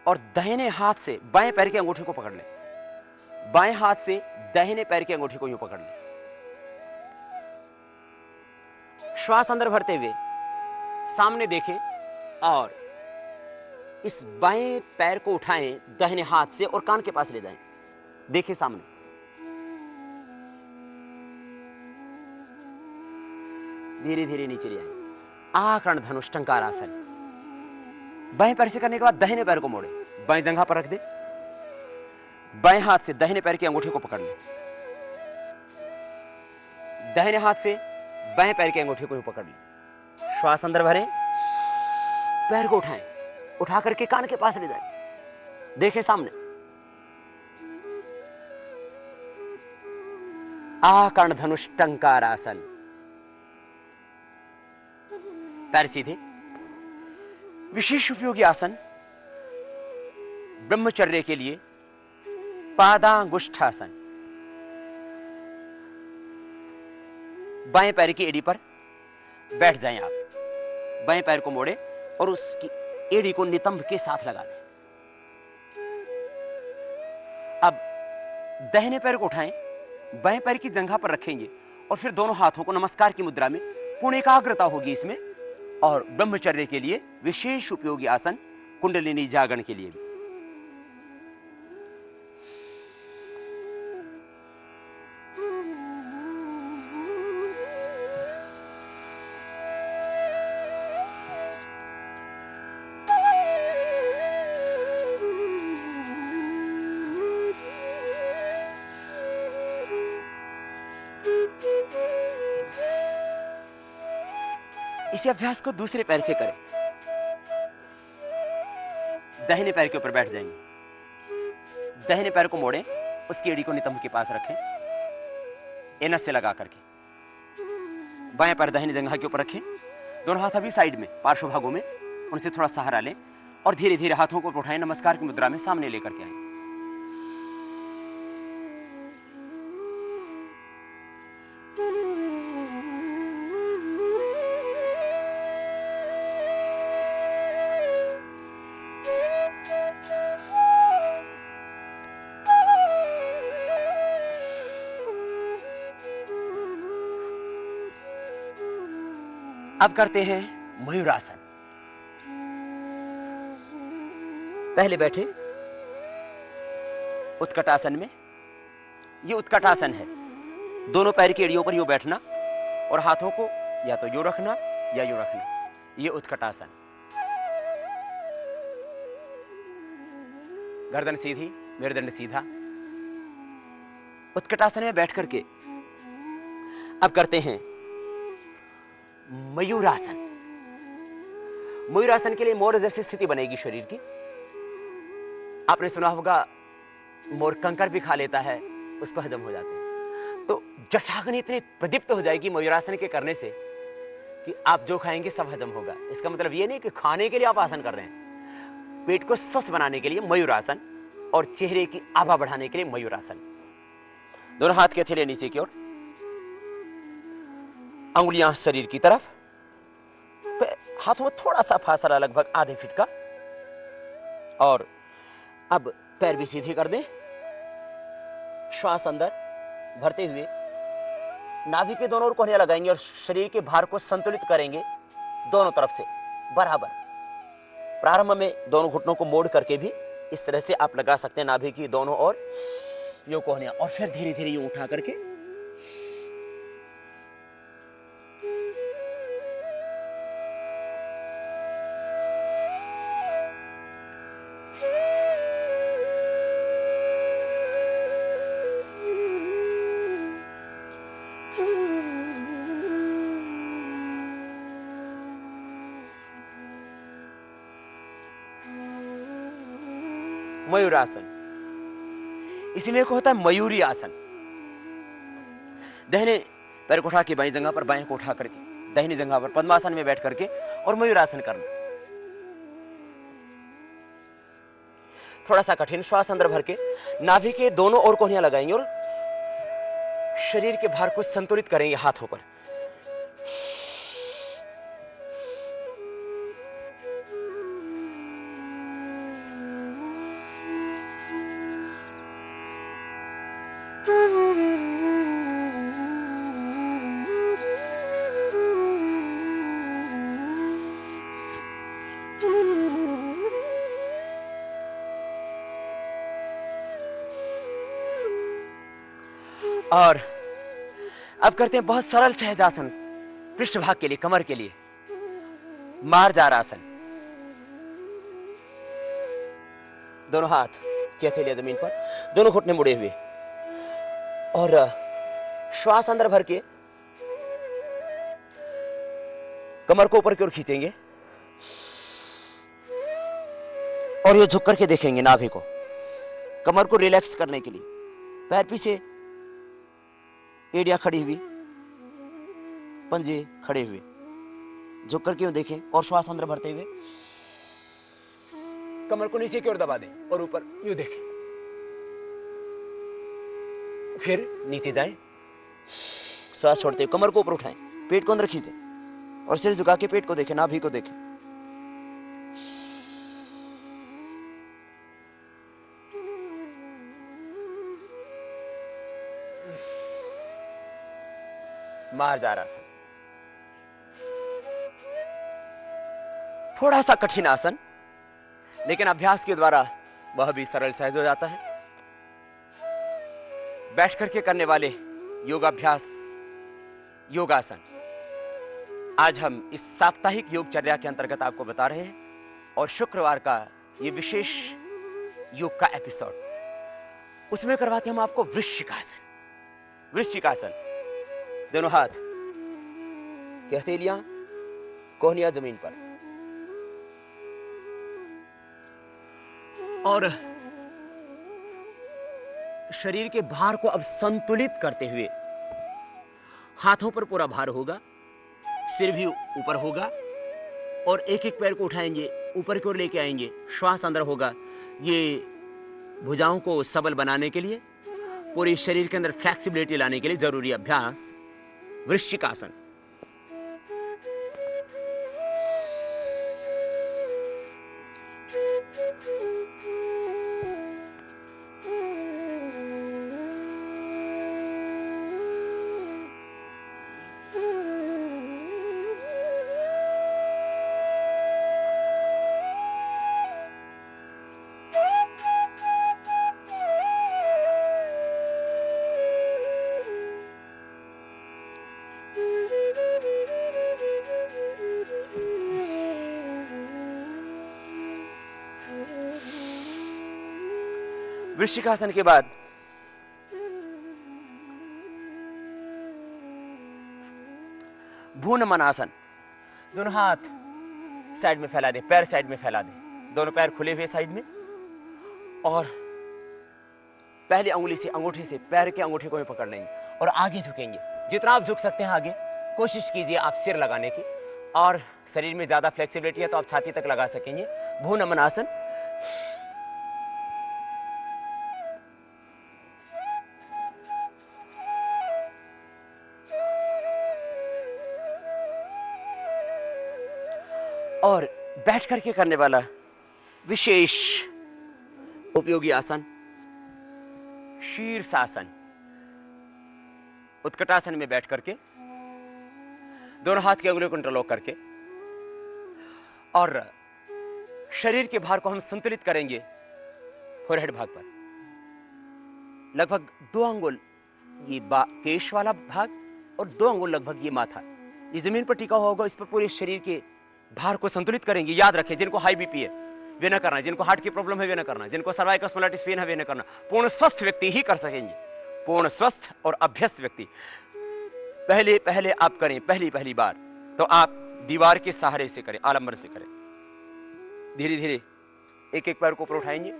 और दाहिने हाथ से बाएं पैर की अंगूठी को पकड़ ले। बाएं हाथ से दाहिने पैर की अंगूठी को यूं पकड़ ले। श्वास अंदर भरते हुए सामने देखें और इस बाएं पैर को उठाएं दाहिने हाथ से और कान के पास ले जाएं। देखें सामने। धीरे धीरे नीचे ले आए। आकर्ण धनुष टंकार आसन। बाएं पैर से करने के बाद दाहिने पैर को मोड़े, बाएं जंघा पर रख दे। बाएं हाथ से दाहिने पैर की अंगूठी को पकड़ ले। दाहिने हाथ से बाएं पैर की अंगूठी को पकड़ ले। श्वास अंदर भरें, पैर को उठाएं, उठा करके कान के पास ले जाएं। देखें सामने। आकर्ण धनुष टंकार आसन। पैर सीधे। विशेष उपयोगी आसन ब्रह्मचर्य के लिए पादांगुष्ठासन। बाएं पैर की एड़ी पर बैठ जाएं आप। बाएं पैर को मोड़े और उसकी एड़ी को नितंब के साथ लगा लें। अब दाहिने पैर को उठाएं, बाएं पैर की जंघा पर रखेंगे और फिर दोनों हाथों को नमस्कार की मुद्रा में, पूर्ण एकाग्रता होगी इसमें। और ब्रह्मचर्य के लिए विशेष उपयोगी आसन कुंडलिनी जागरण के लिए भी। इसी अभ्यास को दूसरे पैर से करें। दाहिने पैर के ऊपर बैठ जाएंगे। दाहिने पैर को मोड़ें, उसकी एड़ी को नितंब के पास रखें, एनस से लगा करके। बाएं पैर दाहिने जंघा के ऊपर रखें। दोनों हाथ अभी साइड में पार्श्व भागों में, उनसे थोड़ा सहारा लें और धीरे धीरे हाथों को उठाएं, नमस्कार की मुद्रा में सामने लेकर के आएं। अब करते हैं मयूरासन। पहले बैठे उत्कटासन में। यह उत्कटासन है। दोनों पैर की एड़ियों पर यूं बैठना और हाथों को या तो यूं रखना या यूं रखना। यह उत्कटासन। गर्दन सीधी, मेरुदंड सीधा। उत्कटासन में बैठ करके अब करते हैं मयूरासन। मयूरासन के लिए मोर जैसी स्थिति बनेगी शरीर की। आपने सुना होगा मोर कंकर भी खा लेता है, उसको हजम हो जाते हैं। तो जठराग्नि इतनी प्रदीप्त हो जाएगी मयूरासन के करने से कि आप जो खाएंगे सब हजम होगा। इसका मतलब ये नहीं कि खाने के लिए आप आसन कर रहे हैं, पेट को स्वस्थ बनाने के लिए मयूरासन और चेहरे की आभा बढ़ाने के लिए मयूरासन। दोनों हाथ के हथेली नीचे की ओर, अंगुलियां शरीर की तरफ, हाथों में थोड़ा सा फासला लगभग आधे फीट का। और अब पैर भी सीधे कर दें। श्वास अंदर भरते हुए नाभि के दोनों ओर कोहनियां लगाएंगे और शरीर के भार को संतुलित करेंगे दोनों तरफ से बराबर। प्रारंभ में दोनों घुटनों को मोड़ करके भी इस तरह से आप लगा सकते हैं नाभि की दोनों ओर यूं कोहनियां, और फिर धीरे धीरे यूं उठा करके मयूरासन, इसी में एक होता है मयूरी आसन। दाहिने पैर को उठा के बाईं जगह पर, बाएं को उठा करके दाहिनी जगह पर पद्मासन में बैठ करके और मयूरासन करना। थोड़ा सा कठिन, श्वास अंदर भर के नाभि के दोनों ओर कोहनियां लगाएंगे और शरीर के भार को संतुलित करेंगे हाथों पर। और अब करते हैं बहुत सरल सहजासन पृष्ठभाग के लिए, कमर के लिए, मार्जार आसन। दोनों हाथ की हथेलियां जमीन पर, दोनों घुटने मुड़े हुए और श्वास अंदर भर के कमर को ऊपर की ओर खींचेंगे और ये झुक करके देखेंगे नाभि को, कमर को रिलैक्स करने के लिए। पैर पीछे, एड़ियां खड़ी हुई, पंजे खड़े हुए, झुक करके यूं देखें और श्वास अंदर भरते हुए कमर को नीचे की ओर दबा दें और ऊपर यूं देखें। फिर नीचे जाएं, श्वास छोड़ते हुए कमर को ऊपर उठाएं, पेट को अंदर खींचें और सिर झुका के पेट को देखें, नाभि को देखें। मार्जार आसन, थोड़ा सा कठिन आसन, लेकिन अभ्यास के द्वारा वह भी सरल सहज हो जाता है। बैठ करके करने वाले योगाभ्यास, योगासन, आज हम इस साप्ताहिक योगचर्या के अंतर्गत आपको बता रहे हैं और शुक्रवार का ये विशेष योग का एपिसोड, उसमें करवाते हम आपको वृश्चिकासन। वृश्चिकासन, दोनों हाथ की हथेलियां, कोहनियां जमीन पर और शरीर के भार को अब संतुलित करते हुए हाथों पर पूरा भार होगा, सिर भी ऊपर होगा और एक एक पैर को उठाएंगे, ऊपर की ओर लेके आएंगे, श्वास अंदर होगा। ये भुजाओं को सबल बनाने के लिए, पूरे शरीर के अंदर फ्लेक्सिबिलिटी लाने के लिए जरूरी अभ्यास वृश्चिकासन। वृश्चिकासन के बाद भूनमनासन, दोनों हाथ साइड में फैला दें, पैर साइड में फैला दें, दोनों पैर खुले हुए साइड में और पहली अंगुली से, अंगूठे से पैर के अंगूठे को भी पकड़ लेंगे और आगे झुकेंगे। जितना आप झुक सकते हैं आगे कोशिश कीजिए आप सिर लगाने की, और शरीर में ज्यादा फ्लेक्सिबिलिटी है तो आप छाती तक लगा सकेंगे। भूनमनासन, और बैठ करके करने वाला विशेष उपयोगी आसन शीर्षासन। उत्कटासन में बैठ करके दोनों हाथ की अंगुलियों को इंटरलॉक करके और शरीर के भार को हम संतुलित करेंगे फोरहेड भाग पर। लगभग 2 अंगुल ये केश वाला भाग और 2 अंगुल लगभग ये माथा, ये जमीन पर टिका हुआ होगा। इस पर पूरे शरीर के भार को संतुलित करेंगे। याद रखें, जिनको हाई बीपी है वे न करना, जिनको हार्ट की प्रॉब्लम है वे न करना, जिनको सर्वाइकल स्पॉन्डिलाइटिस पेन है वे न करना। पूर्ण स्वस्थ व्यक्ति ही कर सकेंगे, पूर्ण स्वस्थ और अभ्यस्त व्यक्ति। पहले आप करें, पहली बार तो आप दीवार के सहारे से करें, आलंबन से करें। धीरे धीरे एक एक पैर को ऊपर उठाएंगे,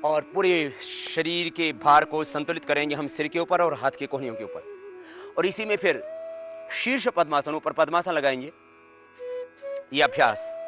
और पूरे शरीर के भार को संतुलित करेंगे हम सिर के ऊपर और हाथ के कोहनियों के ऊपर। और इसी में फिर शीर्ष पद्मासन, ऊपर पद्मासन लगाएंगे। यह अभ्यास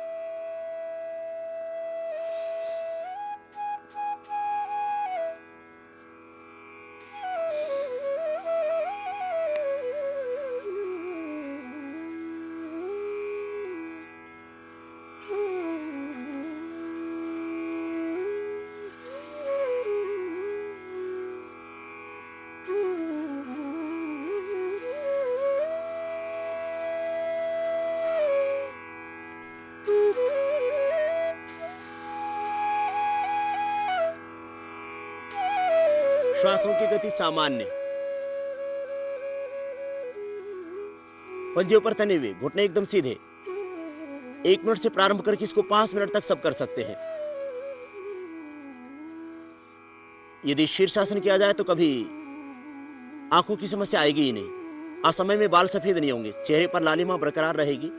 श्वासों की गति सामान्य, पंजे ऊपर तने हुए, घुटने एकदम सीधे। 1 मिनट से प्रारंभ करके इसको 5 मिनट तक सब कर सकते हैं। यदि शीर्षासन किया जाए तो कभी आंखों की समस्या आएगी ही नहीं। असमय में बाल सफेद नहीं होंगे, चेहरे पर लालिमा बरकरार रहेगी।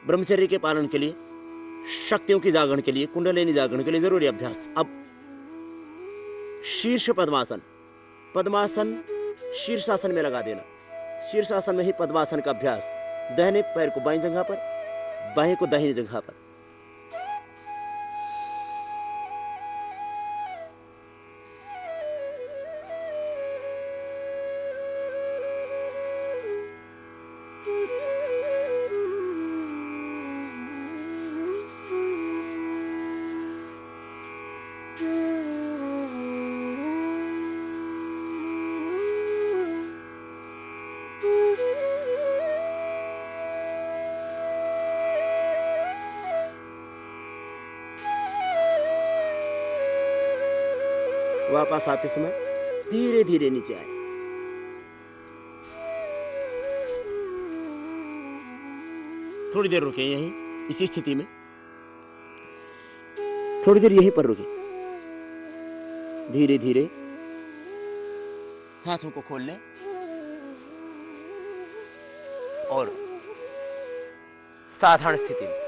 ब्रह्मचर्य के पालन के लिए, शक्तियों की जागरण के लिए, कुंडलिनी जागरण के लिए जरूरी अभ्यास। अब शीर्ष पद्मासन, पद्मासन शीर्षासन में लगा देना। शीर्षासन में ही पद्मासन का अभ्यास। दाहिने पैर को बाईं जगह पर, बाएं को दाहिनी जगह पर। वापस आते समय धीरे धीरे नीचे आए। थोड़ी देर रुके यहीं इसी स्थिति में, थोड़ी देर यहीं पर रुके। धीरे धीरे हाथों को खोल लें और साधारण स्थिति में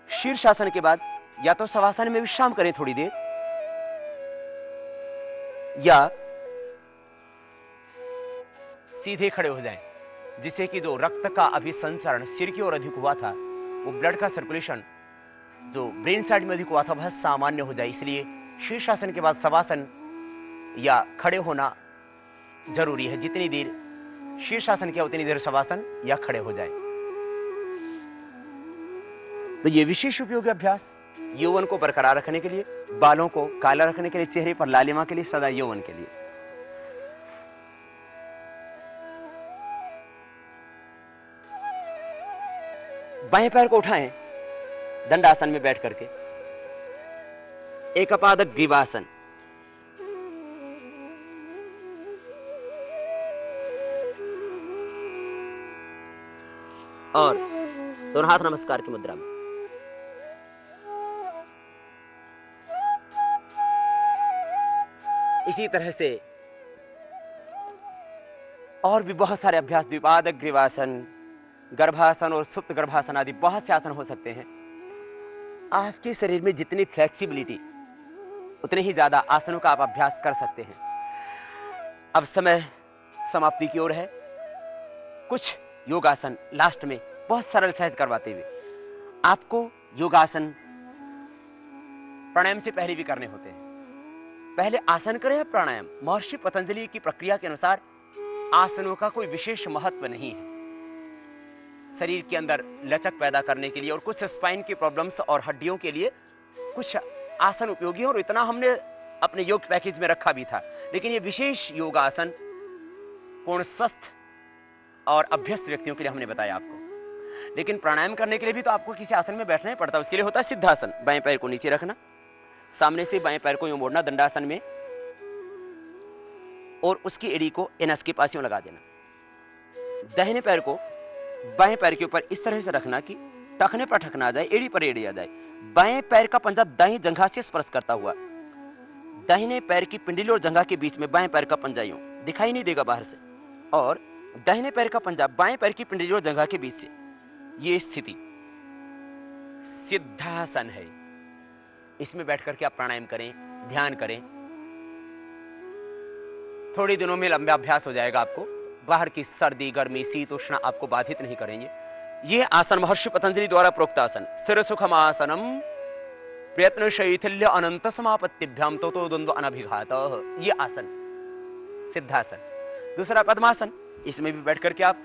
शीर्षासन के बाद या तो शवासन में विश्राम करें थोड़ी देर, या सीधे खड़े हो जाएं, जिससे कि जो रक्त का अभिसंचरण सिर की ओर अधिक हुआ था, वो ब्लड का सर्कुलेशन जो ब्रेन साइड में अधिक हुआ था, वह सामान्य हो जाए। इसलिए शीर्षासन के बाद शवासन या खड़े होना जरूरी है। जितनी देर शीर्षासन किया उतनी देर शवासन या खड़े हो जाए। तो ये विशेष उपयोगी अभ्यास यौवन को बरकरार रखने के लिए, बालों को काला रखने के लिए, चेहरे पर लालिमा के लिए, सदा यौवन के लिए। बाएं पैर को उठाएं दंडासन में बैठ करके, एकपादक ग्रीवासन। और दोनों हाथ नमस्कार की मुद्रा में। इसी तरह से और भी बहुत सारे अभ्यास, द्विपादक ग्रीवासन, गर्भासन और सुप्त गर्भासन आदि बहुत से आसन हो सकते हैं। आपके शरीर में जितनी फ्लेक्सिबिलिटी, उतने ही ज्यादा आसनों का आप अभ्यास कर सकते हैं। अब समय समाप्ति की ओर है। कुछ योगासन लास्ट में बहुत सरल सहज करवाते हुए आपको योगासन प्राणायाम से पहले भी करने होते हैं। पहले आसन करें या प्राणायाम, महर्षि पतंजलि की प्रक्रिया के अनुसार आसनों का कोई विशेष महत्व नहीं है। शरीर के अंदर लचक पैदा करने के लिए और कुछ स्पाइन की प्रॉब्लम्स और हड्डियों के लिए कुछ आसन उपयोगी हैं, और इतना हमने अपने योग पैकेज में रखा भी था। लेकिन ये विशेष योगासन पूर्ण स्वस्थ और अभ्यस्त व्यक्तियों के लिए हमने बताया आपको। लेकिन प्राणायाम करने के लिए भी तो आपको किसी आसन में बैठना ही पड़ता है। उसके लिए होता है सिद्धासन। बाएं पैर को नीचे रखना, सामने से बाएं पैर को यूं मोड़ना दंडासन में, और उसकी एड़ी को एनस के पास यूं लगा देना। दाहिने पैर को बाएं पैर के ऊपर इस तरह से रखना कि टखने पर ठकना आ जाए, एड़ी पर एड़ी आ जाए। बाएं पैर का पंजा दाहिनी जंघा से स्पर्श करता हुआ दाहिने पैर की पिंडली और जंघा के बीच में बाएं पैर का पंजा यूं दिखाई नहीं देगा बाहर से, और दाहिने पैर का पंजा बाएं पैर की पिंडली और जंघा के बीच से ये स्थिति सिद्धासन है। इसमें बैठ करके आप प्राणायाम करें, ध्यान करें। थोड़ी दिनों में लंबा अभ्यास हो जाएगा आपको। बाहर की सर्दी, गर्मी, शीत, उष्ण आपको बाधित नहीं करेंगे। ये आसन महर्षि पतंजलि द्वारा प्रोक्त आसन, स्थिर सुखम आसनम प्रयत्न शैथिल्य अनंत समापत्तिभ्याम तो द्वंद्व अनभिघात। ये आसन सिद्धासन। दूसरा पद्मासन, इसमें भी बैठ करके आप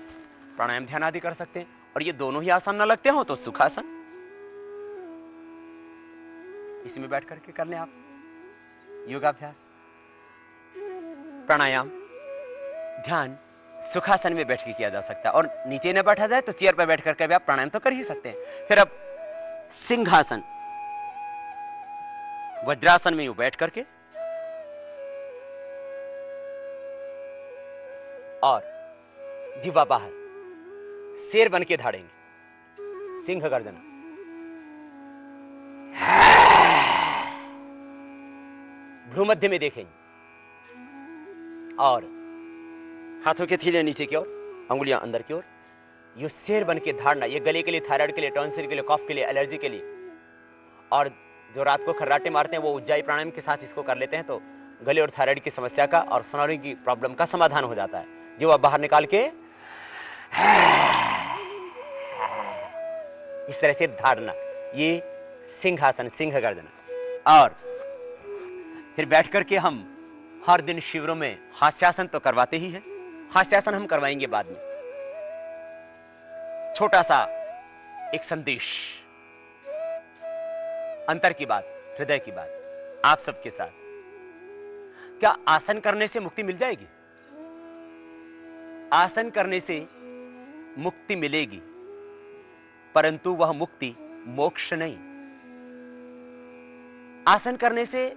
प्राणायाम ध्यान आदि कर सकते हैं। और ये दोनों ही आसन न लगते हो तो सुखासन, इसमें बैठ करके कर लें आप योगाभ्यास, प्राणायाम, ध्यान सुखासन में बैठ के किया जा सकता है। और नीचे न बैठा जाए तो चेयर पर बैठ करके भी आप प्राणायाम तो कर ही सकते हैं। फिर अब सिंहासन, वज्रासन में यूं बैठ करके और जीवा बाहर, शेर बन के धाड़ेंगे, सिंह गर्जना। भ्रूमध्य में देखेंगे और हाथों के थीले नीचे की ओर, अंगुलियां अंदर की ओर। ये शेर बन के धारना, ये गले के लिए, थायराइड के लिए, टॉन्सिल के लिए, कफ के लिए, एलर्जी के लिए। और जो रात को खर्राटे मारते हैं वो उज्जाई प्राणायाम के साथ इसको कर लेते हैं तो गले और थायराइड की समस्या का और स्नोरिंग की प्रॉब्लम का समाधान हो जाता है। जो आप बाहर निकाल के इस तरह से धारना, ये सिंहासन, सिंह गर्जना। और फिर बैठ करके हम हर दिन शिविरों में हास्यासन तो करवाते ही हैं, हास्यासन हम करवाएंगे बाद में। छोटा सा एक संदेश, अंतर की बात, हृदय की बात आप सबके साथ। क्या आसन करने से मुक्ति मिल जाएगी? आसन करने से मुक्ति मिलेगी, परंतु वह मुक्ति मोक्ष नहीं। आसन करने से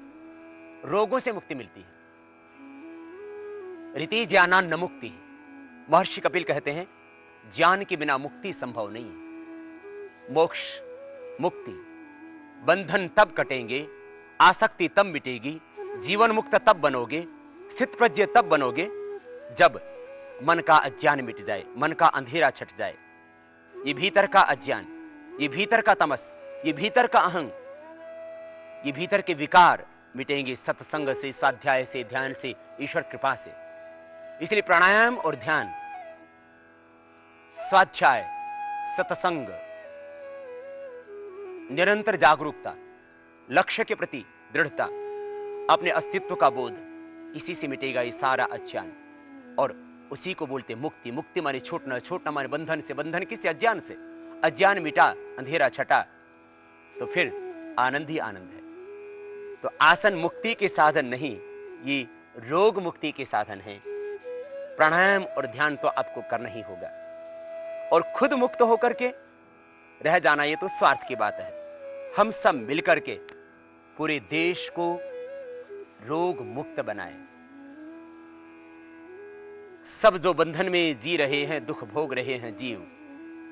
रोगों से मुक्ति मिलती है। रीति ज्ञाना न मुक्ति, महर्षि कपिल कहते हैं ज्ञान के बिना मुक्ति संभव नहीं है। मोक्ष, मुक्ति, बंधन तब कटेंगे, आसक्ति तब मिटेगी, जीवन मुक्त तब बनोगे, स्थित प्रज्ञ तब बनोगे जब मन का अज्ञान मिट जाए, मन का अंधेरा छट जाए। ये भीतर का अज्ञान, ये भीतर का तमस, ये भीतर का अहंग, ये भीतर के विकार मिटेंगे सत्संग से, स्वाध्याय से, ध्यान से, ईश्वर कृपा से। इसलिए प्राणायाम और ध्यान, स्वाध्याय, सत्संग, निरंतर जागरूकता, लक्ष्य के प्रति दृढ़ता, अपने अस्तित्व का बोध, इसी से मिटेगा ये सारा अज्ञान। और उसी को बोलते मुक्ति। मुक्ति माने छूटना, छूटना माने बंधन से, बंधन किससे? अज्ञान से। अज्ञान मिटा, अंधेरा छटा, तो फिर आनंद ही आनंद है। तो आसन मुक्ति के साधन नहीं, ये रोग मुक्ति के साधन है। प्राणायाम और ध्यान तो आपको करना ही होगा। और खुद मुक्त होकर के रह जाना ये तो स्वार्थ की बात है। हम सब मिलकर के पूरे देश को रोग मुक्त बनाएं। सब जो बंधन में जी रहे हैं, दुख भोग रहे हैं जीव,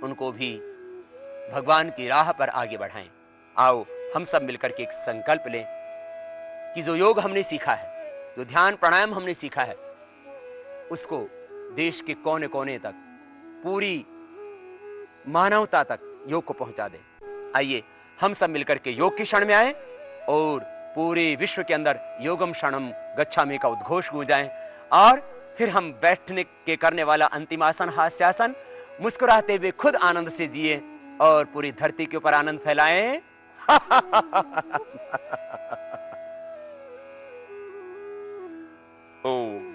उनको भी भगवान की राह पर आगे बढ़ाएं। आओ हम सब मिलकर के एक संकल्प लें कि जो योग हमने सीखा है, जो ध्यान प्राणायाम हमने सीखा है, उसको देश के कोने कोने तक, पूरी मानवता तक योग को पहुंचा दें। आइए हम सब मिलकर के योग की क्षण में आए और पूरे विश्व के अंदर योगम क्षणम गच्छामि का उद्घोष गूंजाएं। और फिर हम बैठने के करने वाला अंतिम आसन हास्यासन, मुस्कुराते हुए खुद आनंद से जिए और पूरी धरती के ऊपर आनंद फैलाएं। ओम